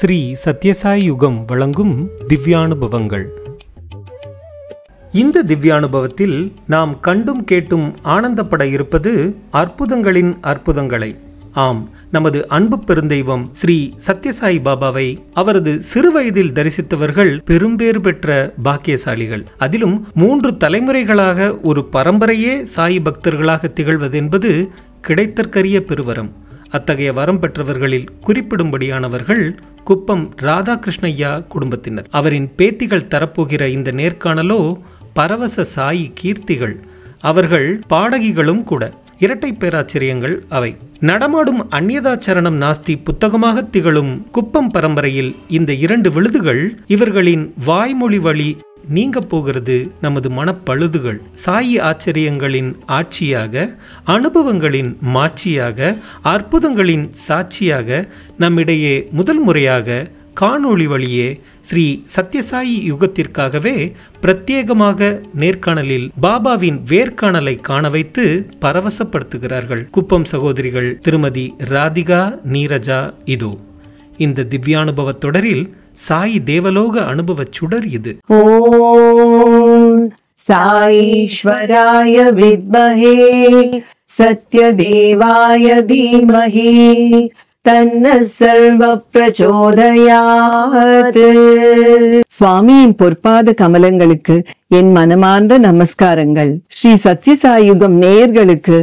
ஸ்ரீ சத்யசாய் யுகம் வழங்கும் திவ்யானுபவங்கள். இந்த திவ்யானுபவத்தில் நாம் கண்டும் கேட்டும் ஆனந்தப்பட இருப்பது அற்புதங்களின் அற்புதங்களை. ஆம், நமது அன்பு பெருந்தெய்வம் ஸ்ரீ சத்யசாய் பாபாவை அவரது சிறுவயதில் தரிசித்தவர்கள் பெரும்பேறு பெற்ற பாக்கியசாலிகள். அதிலும் 3 தலைமுறைகளாக ஒரு பரம்பரையே சாய் பக்தர்களாக திகழ்வதென்பது கிடைத்தற்கரிய பெருவரம். அத்தகைய வரம் பெற்றவர்களில் குறிப்பிடும்படியானவர்கள் குப்பம் ராதாகிருஷ்ணய்யா குடும்பத்தினர். அவரின் பேத்திகள் தரப்போகிற இந்த நேர்காணலோ பரவச சாயி கீர்த்திகள். அவர்கள் பாடகிகளும் கூட. இரட்டை பேராச்சரியங்கள் அவை. நடமாடும் அந்நியதாச்சரணம் நாஸ்தி புத்தகமாக திகழும் குப்பம் பரம்பரையில் இந்த 2 விழுதுகள் இவர்களின் வாய்மொழி வழி நீங்க போகிறது நமது மனப்பழுதுகள். சாயி ஆச்சரியங்களின் ஆட்சியாக, அனுபவங்களின் மாட்சியாக, அற்புதங்களின் சாட்சியாக நம்மிடையே முதல் முறையாக காணொளி வழியே ஸ்ரீ சத்யசாயி யுகத்திற்காகவே பிரத்யேகமாக நேர்காணலில் பாபாவின் வேர்காணலை காண வைத்து பரவசப்படுத்துகிறார்கள் குப்பம் சகோதரிகள் திருமதி ராதிகா நீரஜா. இதோ இந்த திவ்யானுபவ தொடரில் சாயி தேவலோக அனுபவ சுடர் இது. ஓம் சாயீஸ்வராய வித்மஹே சத்யதேவாய தீமஹி தன்ன சர்வ பிரச்சோதயாத். சுவாமியின் பொற்பாத கமலங்களுக்கு என் மனமார்ந்த நமஸ்காரங்கள். ஸ்ரீ சத்யசாயுகம் நேயர்களுக்கு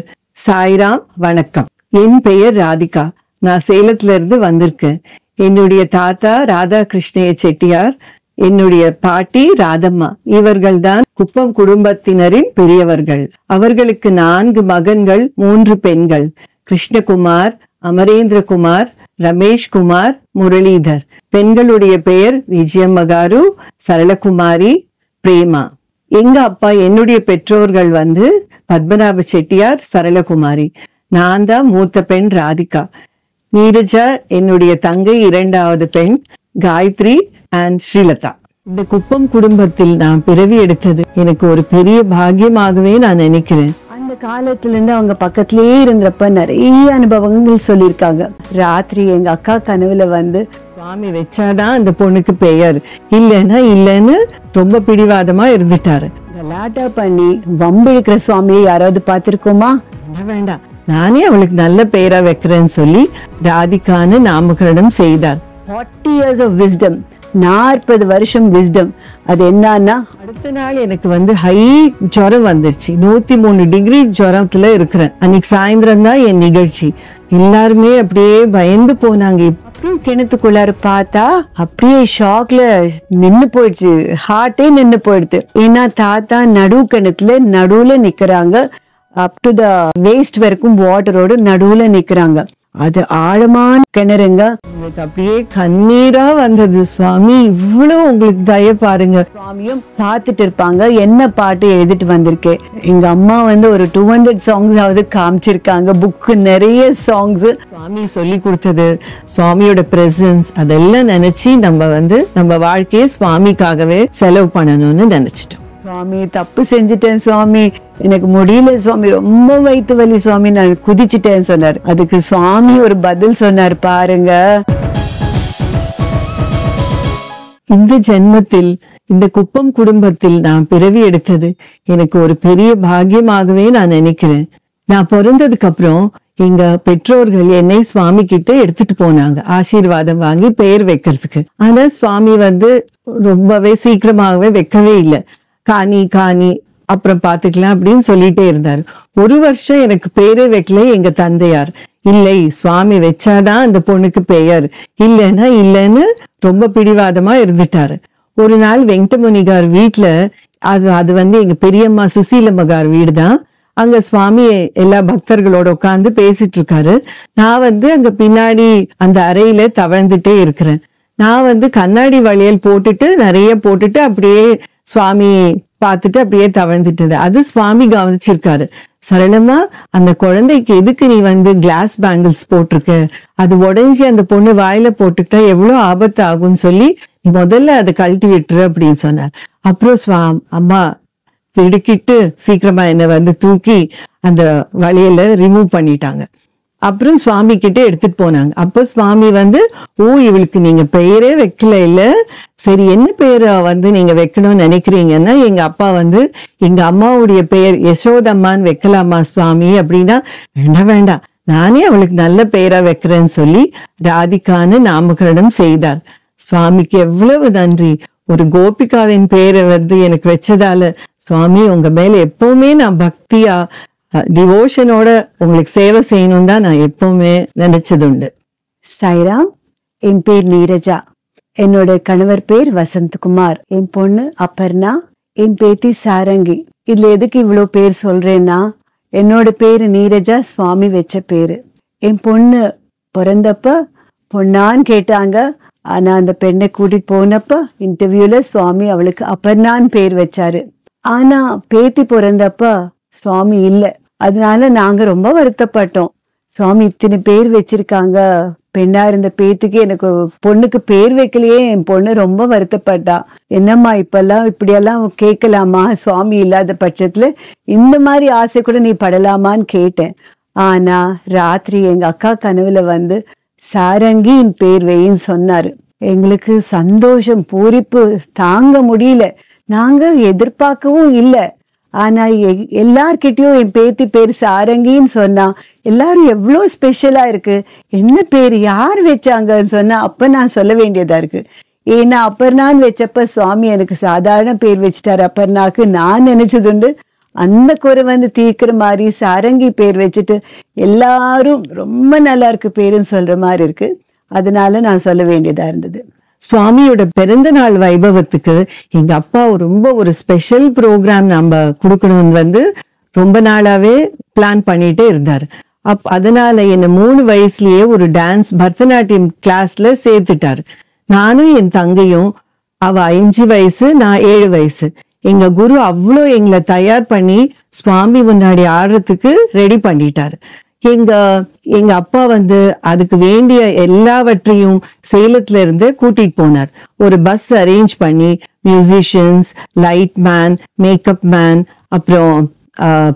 சாய்ராம் வணக்கம். என் பெயர் ராதிகா. நான் சேலத்துல இருந்து வந்திருக்கேன். என்னுடைய தாத்தா ராதாகிருஷ்ணய்ய செட்டியார், என்னுடைய பாட்டி ராதம்மா, இவர்கள் தான் குப்பம் குடும்பத்தினரின் பெரியவர்கள். அவர்களுக்கு 4 மகன்கள், 3 பெண்கள். கிருஷ்ணகுமார், அமரேந்திரகுமார், ரமேஷ்குமார், முரளிதர். பெண்களுடைய பெயர் விஜயம்மகாரு, சரளகுமாரி, பிரேமா. எங்க அப்பா, என்னுடைய பெற்றோர்கள் பத்மநாப செட்டியார், சரளகுமாரி. நான் தான் மூத்த பெண் ராதிகா. நீரஜா என்னுடைய தங்கை, 2வது பெண் காயத்ரி அண்ட் ஸ்ரீலதா. இந்த குப்பம் குடும்பத்தில் நான் பிறவி எடுத்தது எனக்கு ஒரு பெரிய பாக்கியமாகவே நான் நினைக்கிறேன். அந்த காலத்துல இருந்து அவங்க பக்கத்திலேயே இருந்தப்ப நிறைய அனுபவங்கள் சொல்லியிருக்காங்க. ராத்திரி எங்க அக்கா கனவுல சுவாமி வச்சாதான் அந்த பொண்ணுக்கு பெயர், இல்லைன்னா இல்லைன்னு ரொம்ப பிடிவாதமா இருந்துட்டாரு. கலாட்டா பண்ணி வம்பிழுக்கிற சுவாமியை யாராவது பார்த்திருக்கோமா? வேண்டாம், நானே அவளுக்கு நல்ல பெயரா வைக்கிறேன்னு சொல்லி ராதிகான்னு நாமகரணம் செய்தார். 40 years of wisdom, 40 வருஷம் விஸ்டம். அது என்னன்னா, அடுத்த நாள் எனக்கு ஹை ஜுரம் வந்துருச்சு. 103 டிகிரி ஜுரத்துல இருக்கிறேன். அன்னைக்கு சாயந்தரம் தான் என் நிகழ்ச்சி. எல்லாருமே அப்படியே பயந்து போனாங்க. அப்புறம் கிணத்துக்குள்ளார பார்த்தா அப்படியே ஷாக்ல நின்னு போயிடுச்சு. ஹார்ட்டே நின்னு போயிடுது. ஏன்னா தாத்தா நடுவுல நிக்கிறாங்க. அப் டு த வேஸ்ட் வரைக்கும் வாட்டரோடு நடுவுல நிக்கிறாங்க. அது ஆழமான கிணறுங்க. உங்களுக்கு அப்படியே கண்ணீரா வந்தது. சுவாமி இவ்வளவு உங்களுக்கு தய பாருங்க. சுவாமியும் பார்த்துட்டு இருப்பாங்க. என்ன பாட்டு எழுதிட்டு வந்திருக்கேன். எங்க அம்மா ஒரு 200 சாங்ஸ் ஆவது காமிச்சிருக்காங்க. புக்கு நிறைய சாங்ஸ். சுவாமி சொல்லி கொடுத்தது, சுவாமியோட பிரசன்ஸ், அதெல்லாம் நினைச்சு நம்ம வாழ்க்கையை சுவாமிக்காகவே செலவு பண்ணணும்னு நினைச்சிட்டோம். சுவாமி தப்பு செஞ்சுட்டேன் சுவாமி, எனக்கு முடியல சுவாமி, ரொம்ப வயிற்று வலி சுவாமி, நான் குதிச்சுட்டேன்னு சொன்னார். அதுக்கு சுவாமி ஒரு பதில் சொன்னார் பாருங்க. இந்த ஜென்மத்தில் இந்த குப்பம் குடும்பத்தில் நான் பிறவி எடுத்தது எனக்கு ஒரு பெரிய பாக்கியமாகவே நான் நினைக்கிறேன். நான் பிறந்ததுக்கு அப்புறம் எங்க பெற்றோர்கள் என்னை சுவாமி கிட்ட எடுத்துட்டு போனாங்க ஆசீர்வாதம் வாங்கி பெயர் வைக்கிறதுக்கு. ஆனா சுவாமி ரொம்பவே சீக்கிரமாகவே வைக்கவே இல்லை. காணி அப்புறம் பாத்துக்கலாம் அப்படின்னு சொல்லிட்டே இருந்தாரு. 1 வருஷம் எனக்கு பேரே வைக்கல எங்க தந்தையார். இல்லை, சுவாமி வச்சாதான் அந்த பொண்ணுக்கு பெயர், இல்லைன்னா இல்லைன்னு ரொம்ப பிடிவாதமா இருந்துட்டாரு. ஒரு நாள் வெங்கடமுனிகார் வீட்டுல, அது எங்க பெரியம்மா சுசீலம்மகார் வீடுதான். அங்க சுவாமி எல்லா பக்தர்களோட உட்கார்ந்து பேசிட்டு இருக்காரு. நான் அங்க பின்னாடி அந்த அறையில தவழ்ந்துட்டே இருக்கிறேன். நான் கண்ணாடி வளையல் நிறைய போட்டுட்டு அப்படியே சுவாமி பார்த்துட்டு அப்படியே தவழ்ந்துட்டது. அது சுவாமி கவனிச்சிருக்காரு. சரளமா, அந்த குழந்தைக்கு எதுக்கு நீ கிளாஸ் பேங்கிள்ஸ் போட்டிருக்க, அது உடைஞ்சி அந்த பொண்ணு வாயில போட்டுக்கிட்டா எவ்வளவு ஆபத்து ஆகும்னு சொல்லி நீ முதல்ல அதை கழட்டி விட்டுரு அப்படின்னு சொன்னார். அப்புறம் அம்மா திடுக்கிட்டு சீக்கிரமா என்ன தூக்கி அந்த வளையல ரிமூவ் பண்ணிட்டாங்க. அப்புறம் சுவாமி கிட்ட எடுத்துட்டு போனாங்க. அப்போ சுவாமி வந்து, ஓ இவளுக்கு நீங்க பெயரே வைக்கல இல்ல, சரி என்ன பெயரை வந்து நீங்க வைக்கணும்னு நினைக்கிறீங்கன்னா, எங்க அப்பா வந்து எங்க அம்மாவுடைய பெயர் யசோதம்மான்னு வைக்கலாமா சுவாமி அப்படின்னா, வேண்டாம் வேண்டாம் நானே அவளுக்கு நல்ல பெயரா வைக்கிறேன்னு சொல்லி ராதிகான்னு நாமகரணம் செய்தார். சுவாமிக்கு எவ்வளவு நன்றி. ஒரு கோபிகாவின் பெயரை வந்து எனக்கு வச்சதால சுவாமி உங்க மேல எப்பவுமே நான் பக்தியா டிவோஷனோட உங்களுக்கு சேவை செய்யணும் தான் நான் எப்பவுமே நினைச்சதுண்டு. சாய்ராம், என் பேர் நீரஜா. என்னோட கணவர் பேர் வசந்த்குமார். என் பொண்ணு அப்பர்ணா, என் பேத்தி சாரங்கி. இதுல எதுக்கு இவ்வளோ பேர் சொல்றேன்னா, என்னோட பேரு நீரஜா, சுவாமி வச்ச பேரு. என் பொண்ணு பிறந்தப்ப பொண்ணான்னு கேட்டாங்க. ஆனா அந்த பெண்ணை கூட்டிட்டு போனப்ப இன்டர்வியூல சுவாமி அவளுக்கு அப்பர்ணான்னு பேர் வச்சாரு. ஆனா பேத்தி பிறந்தப்ப சுவாமி இல்ல. அதனால நாங்க ரொம்ப வருத்தப்பட்டோம். சுவாமி இத்தனை பேர் வச்சிருக்காங்க, பெண்ணா இருந்த பேத்துக்கு எனக்கு பொண்ணுக்கு பேர் வைக்கலையே. என் பொண்ணு ரொம்ப வருத்தப்பட்டா. என்னம்மா இப்பெல்லாம் இப்படியெல்லாம் கேட்கலாமா, சுவாமி இல்லாத பட்சத்துல இந்த மாதிரி ஆசை கூட நீ படலாமான்னு கேட்டேன். ஆனா ராத்திரி எங்க அக்கா கனவுல வந்து சாரங்கின் பேர் வைன்னு சொன்னாரு. எங்களுக்கு சந்தோஷம், பூரிப்பு தாங்க முடியல. நாங்க எதிர்பார்க்கவும் இல்லை. ஆனா எல்லார்கிட்டயும் என் பேத்தி பேர் சாரங்கின்னு சொன்னா எல்லாரும் எவ்வளவு ஸ்பெஷலா இருக்கு, என்ன பேர் யார் வச்சாங்கன்னு சொன்னா அப்ப நான் சொல்ல வேண்டியதா இருக்கு. ஏன்னா அப்பர்ணான்னு வச்சப்ப சுவாமி எனக்கு சாதாரண பேர் வச்சுட்டாரு. அப்பர்ணாக்கு நான் நினைச்சதுண்டு அந்த குறை வந்து தீர்க்கிற மாதிரி சாரங்கி பேர் வச்சுட்டு எல்லாரும் ரொம்ப நல்லா இருக்கு பேருன்னு சொல்ற மாதிரி இருக்கு. அதனால நான் சொல்ல வேண்டியதா இருந்தது. சுவாமியோட பிறந்த நாள் வைபவத்துக்கு எங்க அப்பா ரொம்ப ஒரு ஸ்பெஷல் ப்ரோக்ராம் நம்ம கொடுக்கணும்னு வந்து ரொம்ப நாளாவே பிளான் பண்ணிட்டே இருந்தாரு. அதனால என்ன 3 வயசுலயே ஒரு டான்ஸ் பரதநாட்டியம் கிளாஸ்ல சேர்த்துட்டாரு. நானும் என் தங்கையும், அவ 5 வயசு நான் 7 வயசு. எங்க குரு அவ்வளோ எங்களை தயார் பண்ணி சுவாமி முன்னாடி ஆடுறதுக்கு ரெடி பண்ணிட்டாரு. எங்க அப்பா வந்து அதுக்கு வேண்டிய எல்லாவற்றையும் சேலத்துல இருந்து கூட்டிட்டு போனார். ஒரு பஸ் அரேஞ்ச் பண்ணி musicians, light man, makeup man, அப்புறம்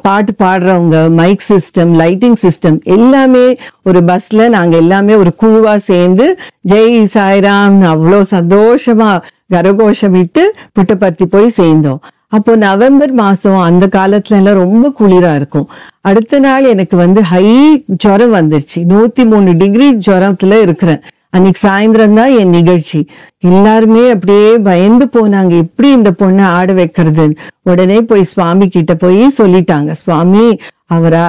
பாட்டு பாடுறவங்க, மைக் சிஸ்டம், லைட்டிங் சிஸ்டம் எல்லாமே ஒரு பஸ்ல நாங்க எல்லாமே ஒரு குழுவா சேர்ந்து ஜெய் சாய்ராம் அவ்வளோ சந்தோஷமா கரகோஷம் விட்டு புட்டபர்த்தி போய் சேர்ந்தோம். அப்போ நவம்பர் மாசம் அந்த காலத்துல எல்லாம் ரொம்ப குளிரா இருக்கும். அடுத்த நாள் எனக்கு வந்து ஹை ஜுரம் வந்துருச்சு. 103 டிகிரி ஜுரத்துல இருக்கிறேன். அன்னைக்கு சாயந்தரம் தான் என் நிகழ்ச்சி. எல்லாருமே அப்படியே பயந்து போனாங்க, எப்படி இந்த பொண்ணை ஆட வைக்கிறதுன்னு. உடனே போய் சுவாமி கிட்ட போய் சொல்லிட்டாங்க, சுவாமி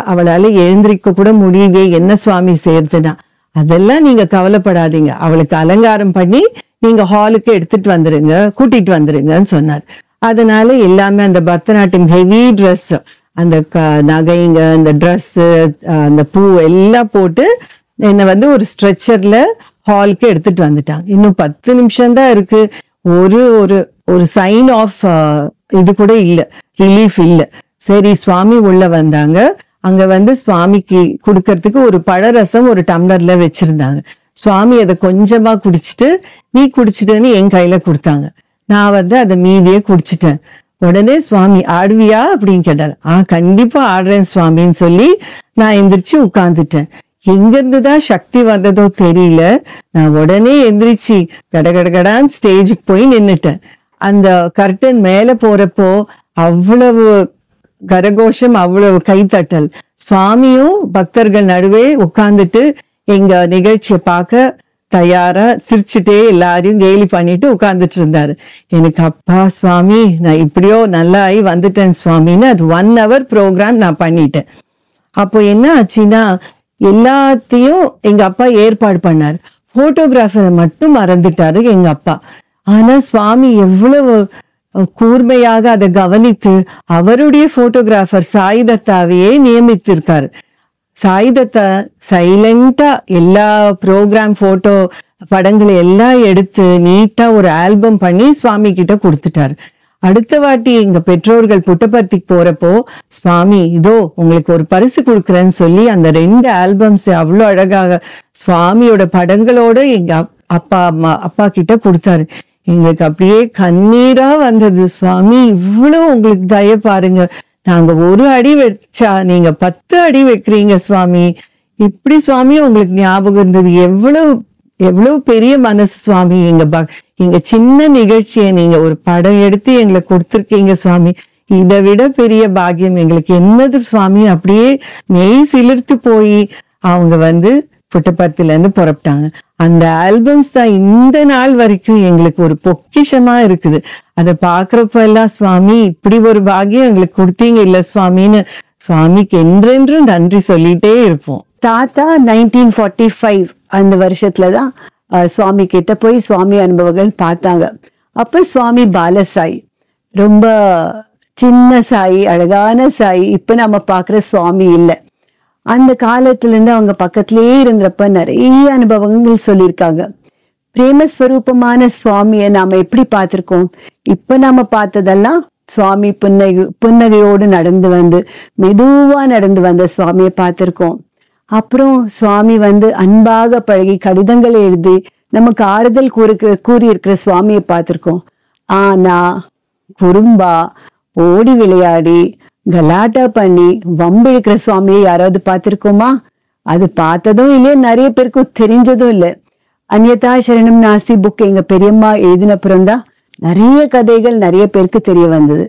அவளால எழுந்திருக்க கூட முடியவே, என்ன சுவாமி செய்யறதுன்னா, அதெல்லாம் நீங்க கவலைப்படாதீங்க, அவளுக்கு அலங்காரம் பண்ணி நீங்க ஹாலுக்கு எடுத்துட்டு வந்துருங்க, கூட்டிட்டு வந்துருங்கன்னு சொன்னார். அதனால எல்லாமே அந்த பரதநாட்டியம் ஹெவி ட்ரெஸ், அந்த நகைங்க, அந்த ட்ரெஸ், அந்த பூ எல்லாம் போட்டு என்னை வந்து ஒரு ஸ்ட்ரெச்சர்ல ஹாலுக்கு எடுத்துட்டு வந்துட்டாங்க. இன்னும் 10 நிமிஷம் தான் இருக்கு. ஒரு ஒரு ஒரு சைன் ஆஃப் இது கூட இல்ல, ரிலீஃப் இல்ல. சரி சுவாமி உள்ள வந்தாங்க. அங்க வந்து சுவாமிக்கு கொடுக்கறதுக்கு ஒரு பழரசம் ஒரு டம்ளர்ல வச்சிருந்தாங்க. சுவாமி அதை கொஞ்சமா குடிச்சிட்டு, நீ குடிச்சிட்டுன்னு என் கையில கொடுத்தாங்க. நான் வந்து அதை மீதியே குடிச்சிட்டேன். உடனே சுவாமி ஆடுவியா அப்படின்னு கேட்டாரு. கண்டிப்பா ஆடுறேன் சுவாமின்னு சொல்லி நான் எந்திரிச்சு உட்கார்ந்துட்டேன். எங்கிருந்துதான் சக்தி வந்ததோ தெரியல. நான் உடனே எந்திரிச்சு கடகடகடான்னு ஸ்டேஜுக்கு போய் நின்னுட்டேன். அந்த கர்டன் மேல போறப்போ அவ்வளவு கரகோஷம், அவ்வளவு கைத்தட்டல். சுவாமியும் பக்தர்கள் நடுவே உட்கார்ந்துட்டு எங்க நிகழ்ச்சியை பார்க்க தயாரா சிரிச்சுட்டே எல்லாரையும் கேலி பண்ணிட்டு உட்கார்ந்துட்டு இருந்தாரு. எனக்கு அப்பா சுவாமி நான் இப்படியோ நல்லா ஆகி வந்துட்டேன் சுவாமின்னு அது 1 hour ப்ரோக்ராம் நான் பண்ணிட்டேன். அப்போ என்ன ஆச்சுன்னா, எல்லாத்தையும் எங்க அப்பா ஏற்பாடு பண்ணாரு. போட்டோகிராஃபரை மட்டும் மறந்துட்டாரு எங்க அப்பா. ஆனா சுவாமி எவ்வளவு கூர்மையாக அதை கவனித்து அவருடைய போட்டோகிராஃபர் சாயிதத்தாவையே நியமித்திருக்காரு. சாயிதத்தா சைலண்டா எல்லா ப்ரோக்ராம் போட்டோ படங்களை எல்லாம் எடுத்து நீட்டா ஒரு ஆல்பம் பண்ணி சுவாமி கிட்ட கொடுத்துட்டாரு. அடுத்த வாட்டி எங்க பெற்றோர்கள் புட்டபர்த்திக்கு போறப்போ, சுவாமி இதோ உங்களுக்கு ஒரு பரிசு கொடுக்குறேன்னு சொல்லி அந்த 2 ஆல்பம்ஸ் அவ்வளோ அழகாக சுவாமியோட படங்களோட எங்க அப்பா கிட்ட கொடுத்தாரு. எங்களுக்கு அப்படியே கண்ணீரா வந்தது. சுவாமி இவ்வளவு உங்களுக்கு தய பாருங்க, நாங்க 1 அடி வச்சா நீங்க 10 அடி வைக்கிறீங்க சுவாமி, இப்படி சுவாமி உங்களுக்கு ஞாபகம் இருந்தது. எவ்வளவு எவ்வளவு பெரிய மனசு சுவாமி. எங்க சின்ன நிகழ்ச்சியை நீங்க ஒரு படம் எடுத்து எங்களை கொடுத்துருக்கீங்க சுவாமி. இதை விட பெரிய பாக்கியம் எங்களுக்கு என்னது சுவாமி. அப்படியே மெய் சிலிர்த்து போய் அவங்க புட்டபர்த்தில இருந்து புறப்பட்டாங்க. அந்த ஆல்பம்ஸ் தான் இந்த நாள் வரைக்கும் எங்களுக்கு ஒரு பொக்கிஷமா இருக்குது. அதை பாக்குறப்ப எல்லாம் சுவாமி இப்படி ஒரு பாக்கியம் எங்களுக்கு கொடுத்தீங்க இல்ல சுவாமின்னு சுவாமிக்கு என்றென்றும் நன்றி சொல்லிட்டே இருப்போம். தாத்தா 1945 அந்த வருஷத்துலதான் சுவாமி கிட்ட போய் சுவாமி அனுபவங்கள் பார்த்தாங்க. அப்ப சுவாமி பாலசாய், ரொம்ப சின்ன சாய், அழகான சாய். இப்ப நம்ம பாக்குற சுவாமி இல்லை. அந்த காலத்துல இருந்து அவங்க பக்கத்திலேயே இருந்தப்ப நிறைய அனுபவங்கள் சொல்லியிருக்காங்க. பிரேமஸ்வரூபமான சுவாமியை நாம எப்படி பார்த்திருக்கோம்? இப்ப நாம பார்த்ததெல்லாம் சுவாமி புன்னகையோடு நடந்து மெதுவா நடந்து வந்த சுவாமியை பார்த்திருக்கோம். அப்புறம் சுவாமி அன்பாக பழகி கடிதங்களை எழுதி நமக்கு ஆறுதல் கூறியிருக்கிற சுவாமியை பார்த்திருக்கோம். ஆனா குறும்பா ஓடி விளையாடி கலாட்டா பண்ணி வம்பிழுக்கிற சுவாமியை யாராவது பார்த்திருக்கோமா? அது பார்த்ததும் இல்லையே, நிறைய பேருக்கு தெரிஞ்சதும் இல்லை. அந்யதா சரணம் நாஸ்தி புக் எங்க பெரியம்மா எழுதினப்புறம்தான் நிறைய கதைகள் நிறைய பேருக்கு தெரிய வந்தது.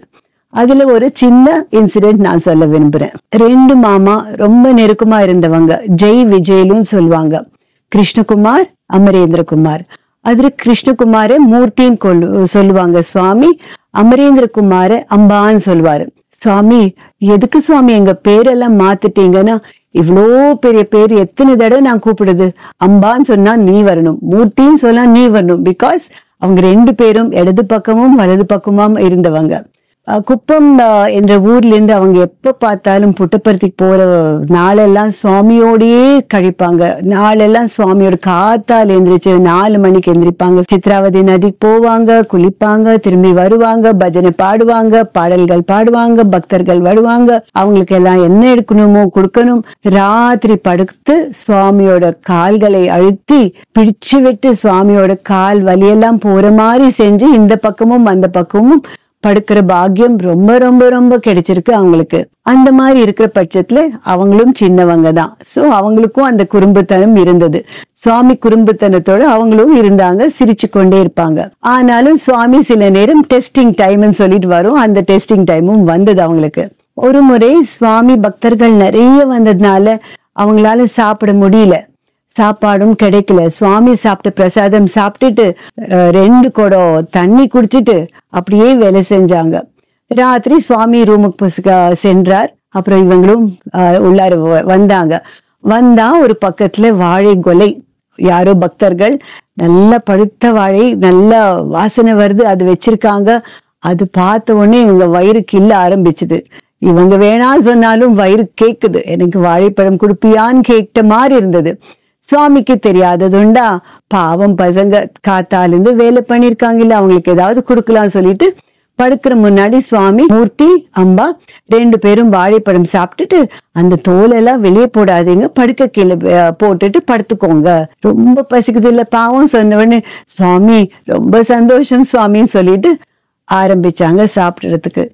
அதுல ஒரு சின்ன இன்சிடென்ட் நான் சொல்ல விரும்புறேன். 2 மாமா ரொம்ப நெருக்கமா இருந்தவங்க, ஜெய் விஜயலும் சொல்லுவாங்க. கிருஷ்ணகுமார், அமரேந்திரகுமார். அதுல கிருஷ்ணகுமார மூர்த்தின்னு சொல்லுவாங்க சுவாமி, அமரேந்திரகுமார அம்பான்னு சொல்லுவாரு. சுவாமி எதுக்கு சுவாமி எங்க பேரெல்லாம் மாத்திட்டீங்கன்னா, இவ்வளோ பெரிய பேர் எத்தனை தடவை நான் கூப்பிடுது? அம்பான்னு சொன்னா நீ வரணும், மூர்த்தின்னு சொன்னா நீ வரணும். பிகாஸ் அவங்க 2 பேரும் இடது பக்கமும் வலது பக்கமும் இருந்தவங்க. குப்பம் என்ற ஊர்ல இருந்து அவங்க எப்ப பார்த்தாலும் புட்டபர்த்திக்கு போற நாளெல்லாம் சுவாமியோடயே கழிப்பாங்க. நாளெல்லாம் சுவாமியோட காத்தால் எந்திரிச்சு 4 மணிக்கு எந்திரிப்பாங்க. சித்ராவதி நதிக்கு போவாங்க, குளிப்பாங்க, திரும்பி வருவாங்க, பஜனை பாடுவாங்க, பாடல்கள் பாடுவாங்க, பக்தர்கள் வருவாங்க. அவங்களுக்கு எல்லாம் என்ன எடுக்கணுமோ கொடுக்கணும். ராத்திரி படுத்து சுவாமியோட கால்களை அழுத்தி பிடிச்சு விட்டு சுவாமியோட கால் வலியெல்லாம் போற மாதிரி செஞ்சு இந்த பக்கமும் அந்த பக்கமும் படுக்கிற பாக்கியம் ரொம்ப ரொம்ப ரொம்ப கிடைச்சிருக்கு அவங்களுக்கு. அந்த மாதிரி இருக்கிற பட்சத்துல அவங்களும் சின்னவங்க தான். சோ அவங்களுக்கும் அந்த குறும்புத்தனம் இருந்தது. சுவாமி குறும்புத்தனத்தோட அவங்களும் இருந்தாங்க, சிரிச்சு கொண்டே இருப்பாங்க. ஆனாலும் சுவாமி சில நேரம் டெஸ்டிங் டைம்னு சொல்லிட்டு வரும். அந்த டெஸ்டிங் டைமும் வந்தது அவங்களுக்கு. ஒரு முறை சுவாமி பக்தர்கள் நிறைய வந்ததுனால அவங்களால சாப்பிட முடியல, சாப்பாடும் கிடைக்கல. சுவாமி சாப்பிட்ட பிரசாதம் சாப்பிட்டுட்டு 2 குடம் தண்ணி குடிச்சிட்டு அப்படியே வேலை செஞ்சாங்க. ராத்திரி சுவாமி ரூமுக்கு சென்றார். அப்புறம் இவங்களும் உள்ளார வந்தா ஒரு பக்கத்துல வாழை கொலை, யாரோ பக்தர்கள் நல்ல பழுத்த வாழை, நல்ல வாசனை வருது, அது வச்சிருக்காங்க. அது பார்த்த உடனே இவங்க வயிறு கிள்ள ஆரம்பிச்சுது. இவங்க வேணா சொன்னாலும் வயிறு கேக்குது. எனக்கு வாழைப்பழம் கொடுப்பியான்னு கேட்ட மாதிரி இருந்தது. சுவாமிக்கு தெரியாததுண்டா, பாவம் பசங்க காத்தாலிருந்து வேலை பண்ணிருக்காங்கல்ல, அவங்களுக்கு ஏதாவது கொடுக்கலாம் சொல்லிட்டு படுக்கிற முன்னாடி சுவாமி, மூர்த்தி, அம்பா 2 பேரும் வாழைப்பழம் சாப்பிட்டுட்டு அந்த தோலெல்லாம் வெளியே போடாதீங்க, படுக்க கீழே போட்டுட்டு படுத்துக்கோங்க, ரொம்ப பசிக்குது இல்ல பாவம் சொன்ன உடனே சுவாமி ரொம்ப சந்தோஷம் சுவாமின்னு சொல்லிட்டு ஆரம்பிச்சாங்க சாப்பிடுறதுக்கு.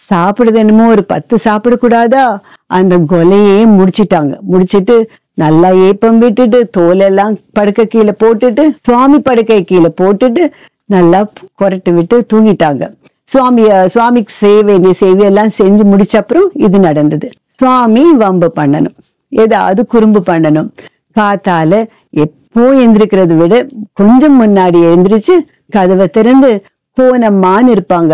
சாப்பிடுறது என்னமோ ஒரு 10 சாப்பிடக்கூடாதா, அந்த கொலையே முடிச்சிட்டு நல்லா ஏப்பம் விட்டுட்டு தோலெல்லாம் படுக்க கீழே போட்டுட்டு சுவாமி படுக்கை கீழே போட்டுட்டு நல்லா கொரட்டு விட்டு தூங்கிட்டாங்க. சுவாமிக்கு சேவையெல்லாம் செஞ்சு முடிச்ச அப்புறம் இது நடந்தது. சுவாமி வம்பு பண்ணணும், ஏதாவது குறும்பு பண்ணணும். காத்தால எப்போ எந்திரிக்கிறத விட கொஞ்சம் முன்னாடி எழுந்திரிச்சு கதவை திறந்து கோனம்மான்னு இருப்பாங்க.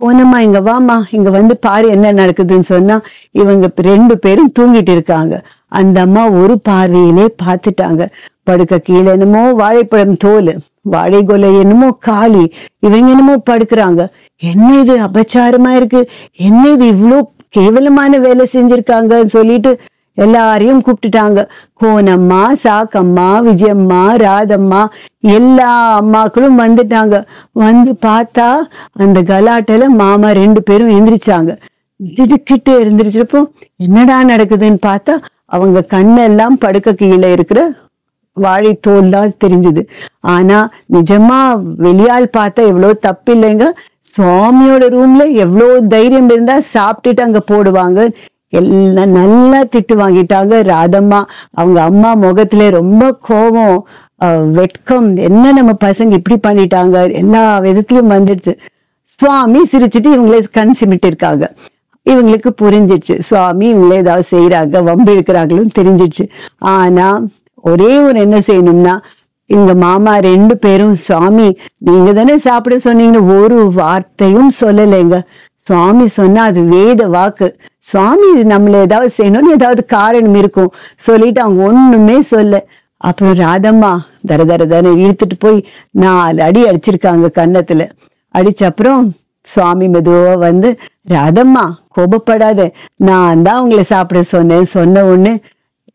கோனம்மா இங்க வாமா, இங்க பாரு என்ன நடக்குதுன்னு சொன்னா இவங்க 2 பேரும் தூங்கிட்டு இருக்காங்க. அந்த அம்மா ஒரு பார்வையிலே பார்த்துட்டாங்க. படுக்க கீழே என்னமோ வாழைப்பழம் தோல், வாழை கொலை என்னமோ காலி, இவங்க என்னமோ படுக்கிறாங்க. என்ன இது அபச்சாரமா இருக்கு, என்ன இது இவ்வளோ கேவலமான வேலை செஞ்சிருக்காங்கன்னு சொல்லிட்டு எல்லாரையும் கூப்பிட்டுட்டாங்க. கோனம்மா, சாக்கம்மா, விஜயம்மா, ராதம்மா எல்லா அம்மாக்களும் வந்துட்டாங்க. பார்த்தா அந்த கலாட்டில மாமா 2 பேரும் எந்திரிச்சாங்க. திடுக்கிட்டு எழுந்திரிச்சப்போ என்னடா நடக்குதுன்னு பார்த்தா அவங்க கண்ணெல்லாம் படுக்க கீழே இருக்கிற வாழைத்தோல் தான் தெரிஞ்சுது. ஆனா நிஜமா வெளியால் பார்த்தா எவ்வளவு தப்பு இல்லைங்க. சுவாமியோட ரூம்ல எவ்வளவு தைரியம் இருந்தா சாப்பிட்டுட்டு அங்க போடுவாங்க. எல்லாம் நல்லா திட்டு வாங்கிட்டாங்க. ராதம்மா அவங்க அம்மா முகத்துல ரொம்ப கோபம், வெட்கம், என்ன நம்ம பசங்க இப்படி பண்ணிட்டாங்க, எல்லா விதத்திலும் வந்துடுது. சுவாமி சிரிச்சுட்டு இவங்களே கண் சிமிட்டு இருக்காங்க. இவங்களுக்கு புரிஞ்சிடுச்சு சுவாமி இவங்களே ஏதாவது செய்யறாங்க, வம்பு இழுக்கிறாங்களும் தெரிஞ்சிடுச்சு. ஆனா ஒரே ஒரு என்ன செய்யணும்னா, இவங்க மாமா 2 பேரும் சுவாமி நீங்க தானே சாப்பிட சொன்னீங்கன்னு ஒரு வார்த்தையும் சொல்லலைங்க. சுவாமி சொன்னா அது வேத வாக்கு. சுவாமி நம்மள ஏதாவது செய்யணும்னு ஏதாவது காரணம் இருக்கும் சொல்லிட்டு அவங்க ஒண்ணுமே சொல்ல. அப்புறம் ராதம்மா தர தர தர இழுத்துட்டு போய் 4 அடி அடிச்சிருக்காங்க கன்னத்துல. அடிச்ச அப்புறம் சுவாமி மெதுவா வந்து, ராதம்மா கோபப்படாத, நான் தான் உங்களை சாப்பிட சொன்ன உடனே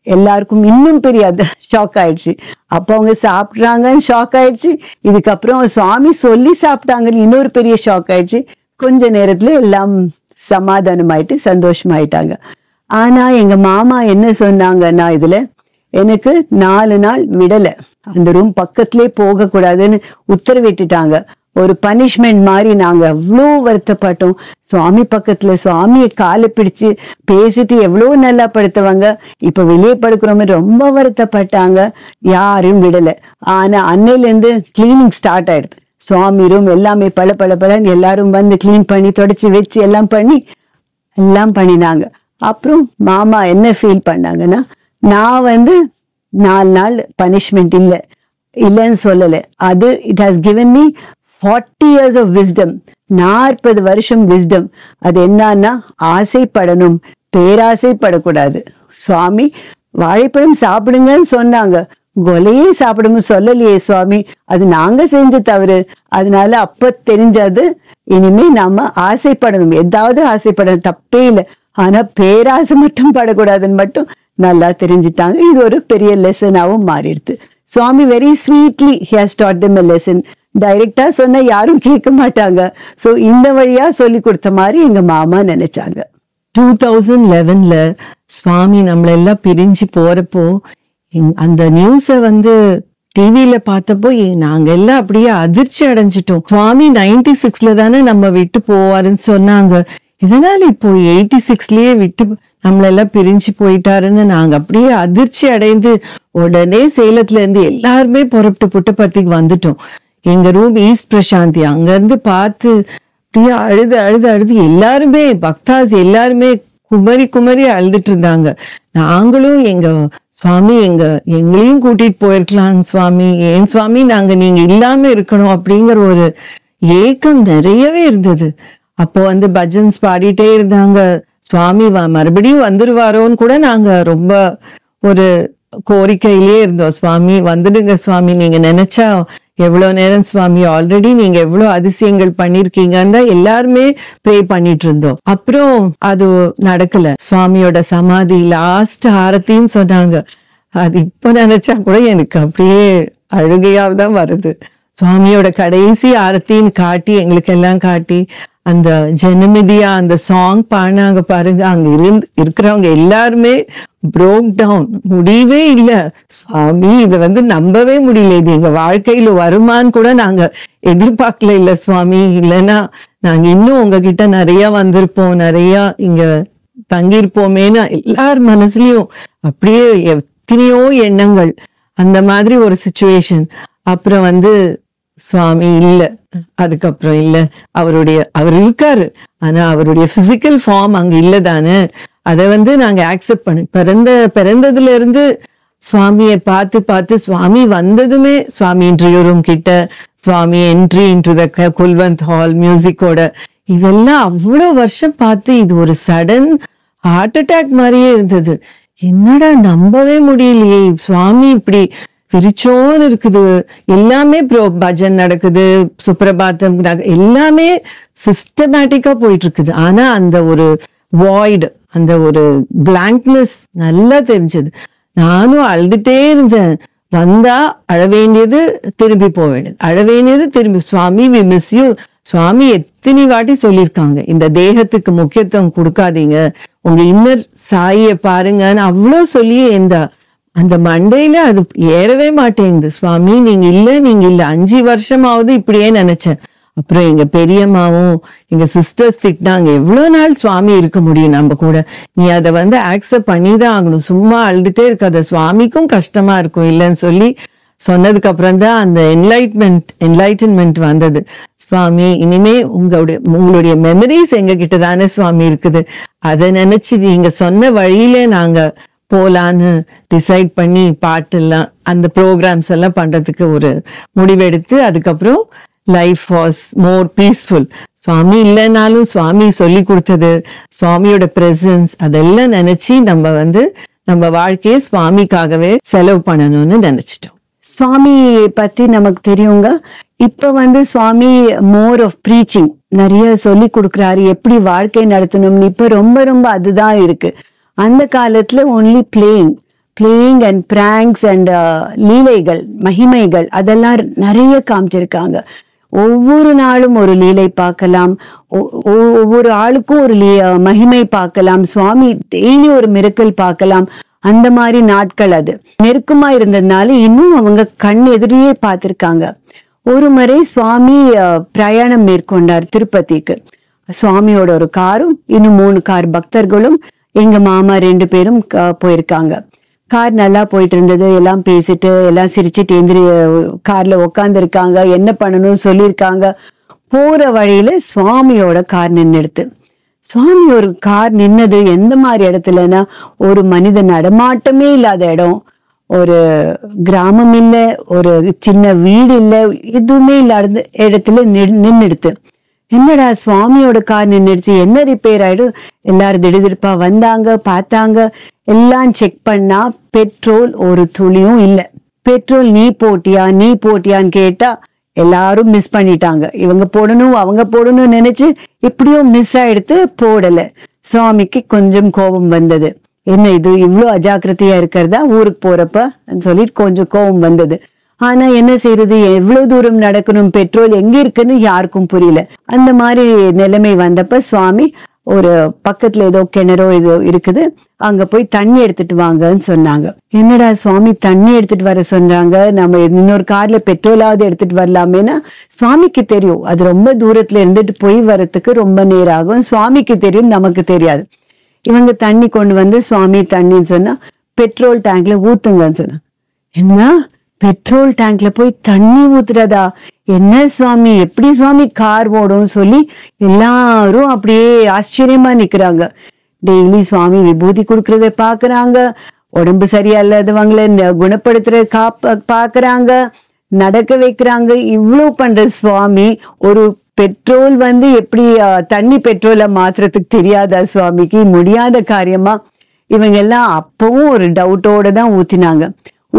எல்லாருக்கும் இன்னும் பெரிய ஷாக் ஆயிடுச்சு. அப்ப அவங்க சாப்பிட்றாங்கன்னு ஷாக் ஆயிடுச்சு. இதுக்கப்புறம் சுவாமி சொல்லி சாப்பிட்டாங்கன்னு இன்னொரு பெரிய ஷாக் ஆயிடுச்சு. கொஞ்ச நேரத்துல எல்லாம் சமாதானமாயிட்டு சந்தோஷமாயிட்டாங்க. ஆனா எங்க மாமா என்ன சொன்னாங்கன்னா, இதுல எனக்கு 4 நாள் விடல, அந்த ரூம் பக்கத்திலே போக கூடாதுன்னு உத்தரவிட்டுட்டாங்க. ஒரு பனிஷ்மெண்ட் மாதிரி. நாங்க அவ்வளோ வருத்தப்பட்டோம். சுவாமி பக்கத்துல சுவாமியை காலை பிடிச்சு பேசிட்டு எவ்வளவு நல்லா படுத்துவாங்க, இப்ப வெளியே படுக்கிறோமே ரொம்ப வருத்தப்பட்டாங்க. யாரும் விடல. ஆனா அன்னையில இருந்து கிளீனிங் ஸ்டார்ட் ஆயிடுது. சுவாமி ரூம் எல்லாமே பல பல பலன்னு எல்லாரும் வந்து கிளீன் பண்ணி தொடச்சி வச்சு எல்லாம் பண்ணினாங்க. அப்புறம் மாமா என்ன ஃபீல் பண்ணாங்கன்னா, நான் வந்து 4 நாள் பனிஷ்மெண்ட் இல்லைன்னு சொல்லல. அது it has given me 40 years of wisdom, 40 வருஷம் விஸ்டம். அது என்னன்னா, ஆசைப்படணும், பேராசைப்படக்கூடாது. சுவாமி வாழைப்பழம் சாப்பிடுங்கன்னு சொன்னாங்க, கொலையே சாப்பிடணும் சொல்லலையே சுவாமி, அது நாங்க செஞ்ச தவறு. அதனால அப்ப தெரிஞ்சது, இனிமே நாம ஆசைப்படணும், ஏதாவது ஆசைப்படணும், தப்பே இல்லை. ஆனா பேராசை மட்டும் படக்கூடாதுன்னு மட்டும் நல்லா தெரிஞ்சுட்டாங்க. இது ஒரு பெரிய லெசனாவும் மாறிடுது. Swami very sweetly he has taught them a lesson. டைரக்டா சொன்னா யாரும் கேட்க மாட்டாங்க. சோ இந்த வழியா சொல்லி கொடுத்த மாதிரி எங்க மாமா நினைச்சாங்க. 2011ல சுவாமி நம்மளெல்லாம் பிரிஞ்சு போறப்போ அந்த நியூஸ வந்து டிவியில பார்த்தப்போ நாங்க எல்லாம் அப்படியே அதிர்ச்சி அடைஞ்சிட்டோம். சுவாமி 96ல தானே நம்ம விட்டு போவாருன்னு சொன்னாங்க. இதனால இப்போ 86லயே விட்டு நம்மளெல்லாம் பிரிஞ்சு போயிட்டாருன்னு நாங்க அப்படியே அதிர்ச்சி அடைந்து உடனே சேலத்துல இருந்து எல்லாருமே புறப்பட்டு புட்டபர்த்திக்கு வந்துட்டோம். எங்க ரூம் ஈஸ்ட் பிரசாந்தி, அங்க இருந்து பார்த்து அப்படியே அழுது எல்லாருமே பக்தாஸ் எல்லாருமே குமரி அழுதுட்டு இருந்தாங்க. நாங்களும் எங்க சுவாமி எங்களையும் கூட்டிட்டு போயிருக்கலாம் சுவாமி, ஏன் சுவாமி நீங்க இல்லாம இருக்கணும் அப்படிங்கிற ஒரு ஏக்கம் நிறையவே இருந்தது. அப்போ வந்து பஜன்ஸ் பாடிட்டே இருந்தாங்க. சுவாமி மறுபடியும் வந்துருவாரோன்னு கூட நாங்க ரொம்ப ஒரு கோரிக்கையிலே இருந்தோம். சுவாமி வந்துடுங்க சுவாமி, நீங்க நினைச்சா எவ்வளவு நேரம் சுவாமி, ஆல்ரெடி நீங்க எவ்வளவு அதிசயங்கள் பண்ணிருக்கீங்கன்னு தான் எல்லாருமே ப்ரே பண்ணிட்டு இருந்தோம். அப்புறம் அது நடக்கல. சுவாமியோட சமாதி லாஸ்ட் ஆரத்தின்னு சொன்னாங்க. அது இப்ப நினைச்சா கூட எனக்கு அப்படியே அழுகையாவதான் வருது. சுவாமியோட கடைசி ஆரத்தின்னு காட்டி எங்களுக்கு எல்லாம் காட்டி அந்த ஜனமிதியா அந்த சாங் பாடினாங்க பாருங்க. அங்க இருக்கிறவங்க எல்லாருமே broke down. முடியவே இல்லை. சுவாமி இதை வந்து நம்பவே முடியல, இது எங்க வாழ்க்கையில வருமான்னு கூட நாங்க எதிர்பார்க்கல. இல்ல சுவாமி, இல்லைன்னா நாங்க இன்னும் உங்ககிட்ட நிறைய வந்திருப்போம், நிறைய இங்க தங்கியிருப்போமேன்னு எல்லார் மனசுலயும் அப்படியே எத்தனையோ எண்ணங்கள். அந்த மாதிரி ஒரு சிச்சுவேஷன். அப்புறம் வந்து சுவாமி இல்ல, அதுக்கப்புறம் இல்ல, அவர் இருக்காரு, ஆனா அவருடைய பிசிக்கல் ஃபார்ம் அங்க இல்லதானே. அதை வந்து நாங்க ஆக்செப்ட் பிறந்ததுல இருந்து சுவாமியை பார்த்து சுவாமி வந்ததுமே சுவாமி இன்டர்வியூ ரூம் கிட்ட, Swami entry into the Kulwant hall மியூசிக்கோட, இதெல்லாம் அவ்வளவு வருஷம் பார்த்து இது ஒரு சடன் ஹார்ட் அட்டாக் மாதிரியே இருந்தது. என்னடா நம்பவே முடியலையே, சுவாமி இப்படி பிரிச்சோன்னு இருக்குது. எல்லாமே பஜன் நடக்குது, சுப்ரபாத்தம் எல்லாமே சிஸ்டமேட்டிக்கா போயிட்டு இருக்குது. ஆனா அந்த ஒரு வாய்டு, அந்த ஒரு பிளாங்க்னஸ் நல்லா தெரிஞ்சது. நானும் அழுதுட்டே இருந்தேன். வந்தா அழ வேண்டியது திரும்பி போக வேண்டியது, அழ வேண்டியது திரும்பி. சுவாமி வி மிஸ் யூ. சுவாமி எத்தனை வாட்டி சொல்லியிருக்காங்க, இந்த தேகத்துக்கு முக்கியத்துவம் கொடுக்காதீங்க, உங்க இன்னர் சாயை பாருங்கன்னு அவ்வளோ சொல்லியே அந்த மண்டையில அது ஏறவே மாட்டேங்குது. சுவாமி நீங்க இல்ல 5 வருஷமாவது இப்படியே நினைச்சேன். அப்புறம் எங்க பெரியம்மாவும் எங்க சிஸ்டர்ஸ் திட்டினாங்க, எவ்வளவு நாள் சுவாமி இருக்க முடியும் நம்ம கூட, நீ அதை வந்து ஆக்செப்ட் பண்ணிதான் ஆகணும், சும்மா அழுதுட்டே இருக்காத, சுவாமிக்கும் கஷ்டமா இருக்கும் இல்லைன்னு சொல்லி சொன்னதுக்கு அப்புறம் தான் அந்த என்லைட்டன்மெண்ட் வந்தது. சுவாமி இனிமே உங்களுடைய மெமரிஸ் எங்க கிட்ட தானே சுவாமி இருக்குது, அதை நினைச்சு நீங்க சொன்ன வழியில நாங்க போலான்னு டிசைட் பண்ணி பாட்டெல்லாம் அந்த ப்ரோக்ராம்ஸ் எல்லாம் பண்றதுக்கு ஒரு முடிவெடுத்து, அதுக்கப்புறம் லைஃப் வாஸ் மோர் பீஸ்ஃபுல். சுவாமி இல்லைனாலும் சுவாமி சொல்லி கொடுத்தது, சுவாமியோட பிரசன்ஸ், அதெல்லாம் நினைச்சு நம்ம வாழ்க்கையை சுவாமிக்காகவே செலவு பண்ணணும்னு நினைச்சிட்டோம். சுவாமி பத்தி நமக்கு தெரியுங்க. இப்ப சுவாமி மோர் ஆஃப் ப்ரீச்சிங் நிறைய சொல்லி கொடுக்குறாரு, எப்படி வாழ்க்கை நடத்தணும்னு. இப்ப ரொம்ப ரொம்ப அதுதான் இருக்கு. அந்த காலத்துல only playing and pranks and லீலைகள், மகிமைகள் அதெல்லாம் நிறைய காமிச்சிருக்காங்க. ஒவ்வொரு நாளும் ஒரு லீலை பார்க்கலாம், ஒவ்வொரு ஆளுக்கும் ஒரு மகிமை பார்க்கலாம், சுவாமி டெய்லி ஒரு மிரக்கல் பார்க்கலாம். அந்த மாதிரி நாட்கள் அது நெருக்கமா இருந்ததுனால இன்னும் அவங்க கண் எதிரியே பார்த்திருக்காங்க. ஒரு முறை சுவாமி பிரயாணம் மேற்கொண்டார் திருப்பதிக்கு. சுவாமியோட ஒரு காரும் இன்னும் 3 கார் பக்தர்களும் எங்க மாமா 2 பேரும் போயிருக்காங்க. கார் நல்லா போயிட்டு இருந்தது, எல்லாம் பேசிட்டு எல்லாம் சிரிச்சுட்டு கார்ல உக்காந்து இருக்காங்க, என்ன பண்ணணும்னு சொல்லியிருக்காங்க. போற வழியில சுவாமியோட கார் நின்னுடுத்து. சுவாமி ஒரு கார் நின்னது எந்த மாதிரி இடத்துலன்னா, ஒரு மனித நடமாட்டமே இல்லாத இடம், ஒரு கிராமம் இல்ல, ஒரு சின்ன வீடு இல்ல, எதுவுமே இல்லாத இடத்துல நின்னுடுத்து. என்னடா சுவாமியோட கார் நின்னுடுச்சு, என்ன ரிப்பேர் ஆயிடும்? எல்லாரும் திடுதிடுப்பா வந்தாங்க, பார்த்தாங்க, எல்லாம் செக் பண்ணா பெட்ரோல் ஒரு துளியும் இல்ல. பெட்ரோல் நீ போட்டியான்னு கேட்டா எல்லாரும் மிஸ் பண்ணிட்டாங்க. இவங்க போடணும் அவங்க போடணும்னு நினைச்சு இப்படியோ மிஸ் ஆயிடுத்து, போடல. சுவாமிக்கு கொஞ்சம் கோபம் வந்தது. என்ன இது இவ்வளவு அஜாக்கிரதையா இருக்கிறதா ஊருக்கு போறப்ப சொல்லிட்டு கொஞ்சம் கோபம் வந்தது. ஆனா என்ன செய்யறது, எவ்வளவு தூரம் நடக்கணும், பெட்ரோல் எங்க இருக்குன்னு யாருக்கும் புரியல. அந்த மாதிரி நிலைமை வந்தப்ப சுவாமி ஒரு பக்கத்துல ஏதோ கிணறோ ஏதோ இருக்குது, அங்க போய் தண்ணி எடுத்துட்டு வாங்கன்னு சொன்னாங்க. என்னடா சுவாமி தண்ணி எடுத்துட்டு வர சொன்னாங்க, நம்ம இன்னொரு கார்ல பெட்ரோலாவது எடுத்துட்டு வரலாமேனா சுவாமிக்கு தெரியும் அது ரொம்ப தூரத்துல இருந்துட்டு போய் வரத்துக்கு ரொம்ப நேரம் ஆகும், சுவாமிக்கு தெரியும் நமக்கு தெரியாது. இவங்க தண்ணி கொண்டு வந்து சுவாமி தண்ணின்னு சொன்னா பெட்ரோல் டேங்க்ல ஊத்துங்கன்னு சொன்னாங்க. என்ன பெட்ரோல் டேங்க்ல போய் தண்ணி ஊத்துறதா, என்ன சுவாமி எப்படி சுவாமி கார் ஓடும் சொல்லி எல்லாரும் அப்படியே ஆச்சரியமா நிக்கிறாங்க. டெய்லி சுவாமி விபூதி கொடுக்கறத பாக்குறாங்க, உடம்பு சரியா இல்லாதவங்களை குணப்படுத்துறத பாக்குறாங்க, நடக்க வைக்கிறாங்க. இவ்வளவு பண்ற சுவாமி ஒரு பெட்ரோல் எப்படி தண்ணி பெட்ரோலை மாத்துறதுக்கு தெரியாதா சுவாமிக்கு? முடியாத காரியமா? இவங்க எல்லாம் அப்பவும் ஒரு டவுட்டோட தான் ஊத்தினாங்க.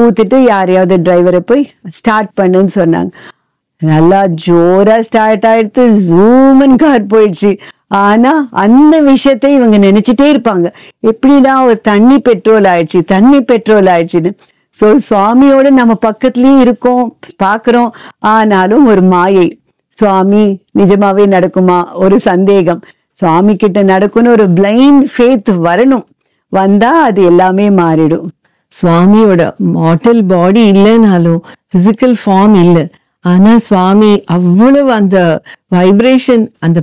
ஊத்திட்டு யாரையாவது டிரைவரை போய் ஸ்டார்ட் பண்ணுன்னு சொன்னாங்க. நல்லா ஜோரா ஸ்டார்ட் ஆயிடுத்து, ஜூமன் கார் போயிடுச்சு. ஆனா அந்த விஷயத்தை இவங்க நினைச்சிட்டே இருப்பாங்க, எப்படிடா ஒரு தண்ணி பெட்ரோல் ஆயிடுச்சுன்னு. சோ சுவாமியோட நம்ம பக்கத்துலயே இருக்கோம், பாக்குறோம், ஆனாலும் ஒரு மாயை. சுவாமி நிஜமாவே நடக்குமா ஒரு சந்தேகம், சுவாமி கிட்ட நடக்கும்னு ஒரு பிளைண்ட் ஃபேத் வரணும், வந்தா அது எல்லாமே மாறிடும். சுவாமியோட மார்டல் பாடி இல்லைனாலும் பிசிக்கல் ஃபார்ம் இல்லை, ஆனா சுவாமி அவ்வளவு அந்த வைப்ரேஷன் அந்த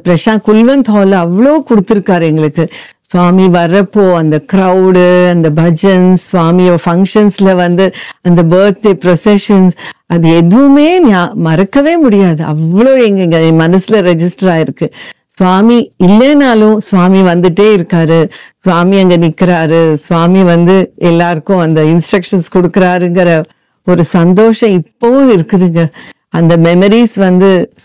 குல்வந்த் ஹால் அவ்வளோ கொடுத்துருக்காரு எங்களுக்கு. சுவாமி வர்றப்போ அந்த க்ரௌடு, அந்த பஜன்ஸ், சுவாமியோட ஃபங்க்ஷன்ஸ்ல அந்த பர்த்டே ப்ரொசஷன்ஸ், அது எதுவுமே மறக்கவே முடியாது. அவ்வளோ எங்க மனசுல ரெஜிஸ்டர் ஆயிருக்கு. சுவாமி இல்லைனாலும் சுவாமி வந்துட்டே இருக்காரு, சுவாமி அங்க நிக்கிறாரு, சுவாமி எல்லாருக்கும் அந்த இன்ஸ்ட்ரக்ஷன்ஸ் கொடுக்கறாருங்கிற ஒரு சந்தோஷம் இப்பவும் இருக்குதுங்க. அந்த மெமரிஸ்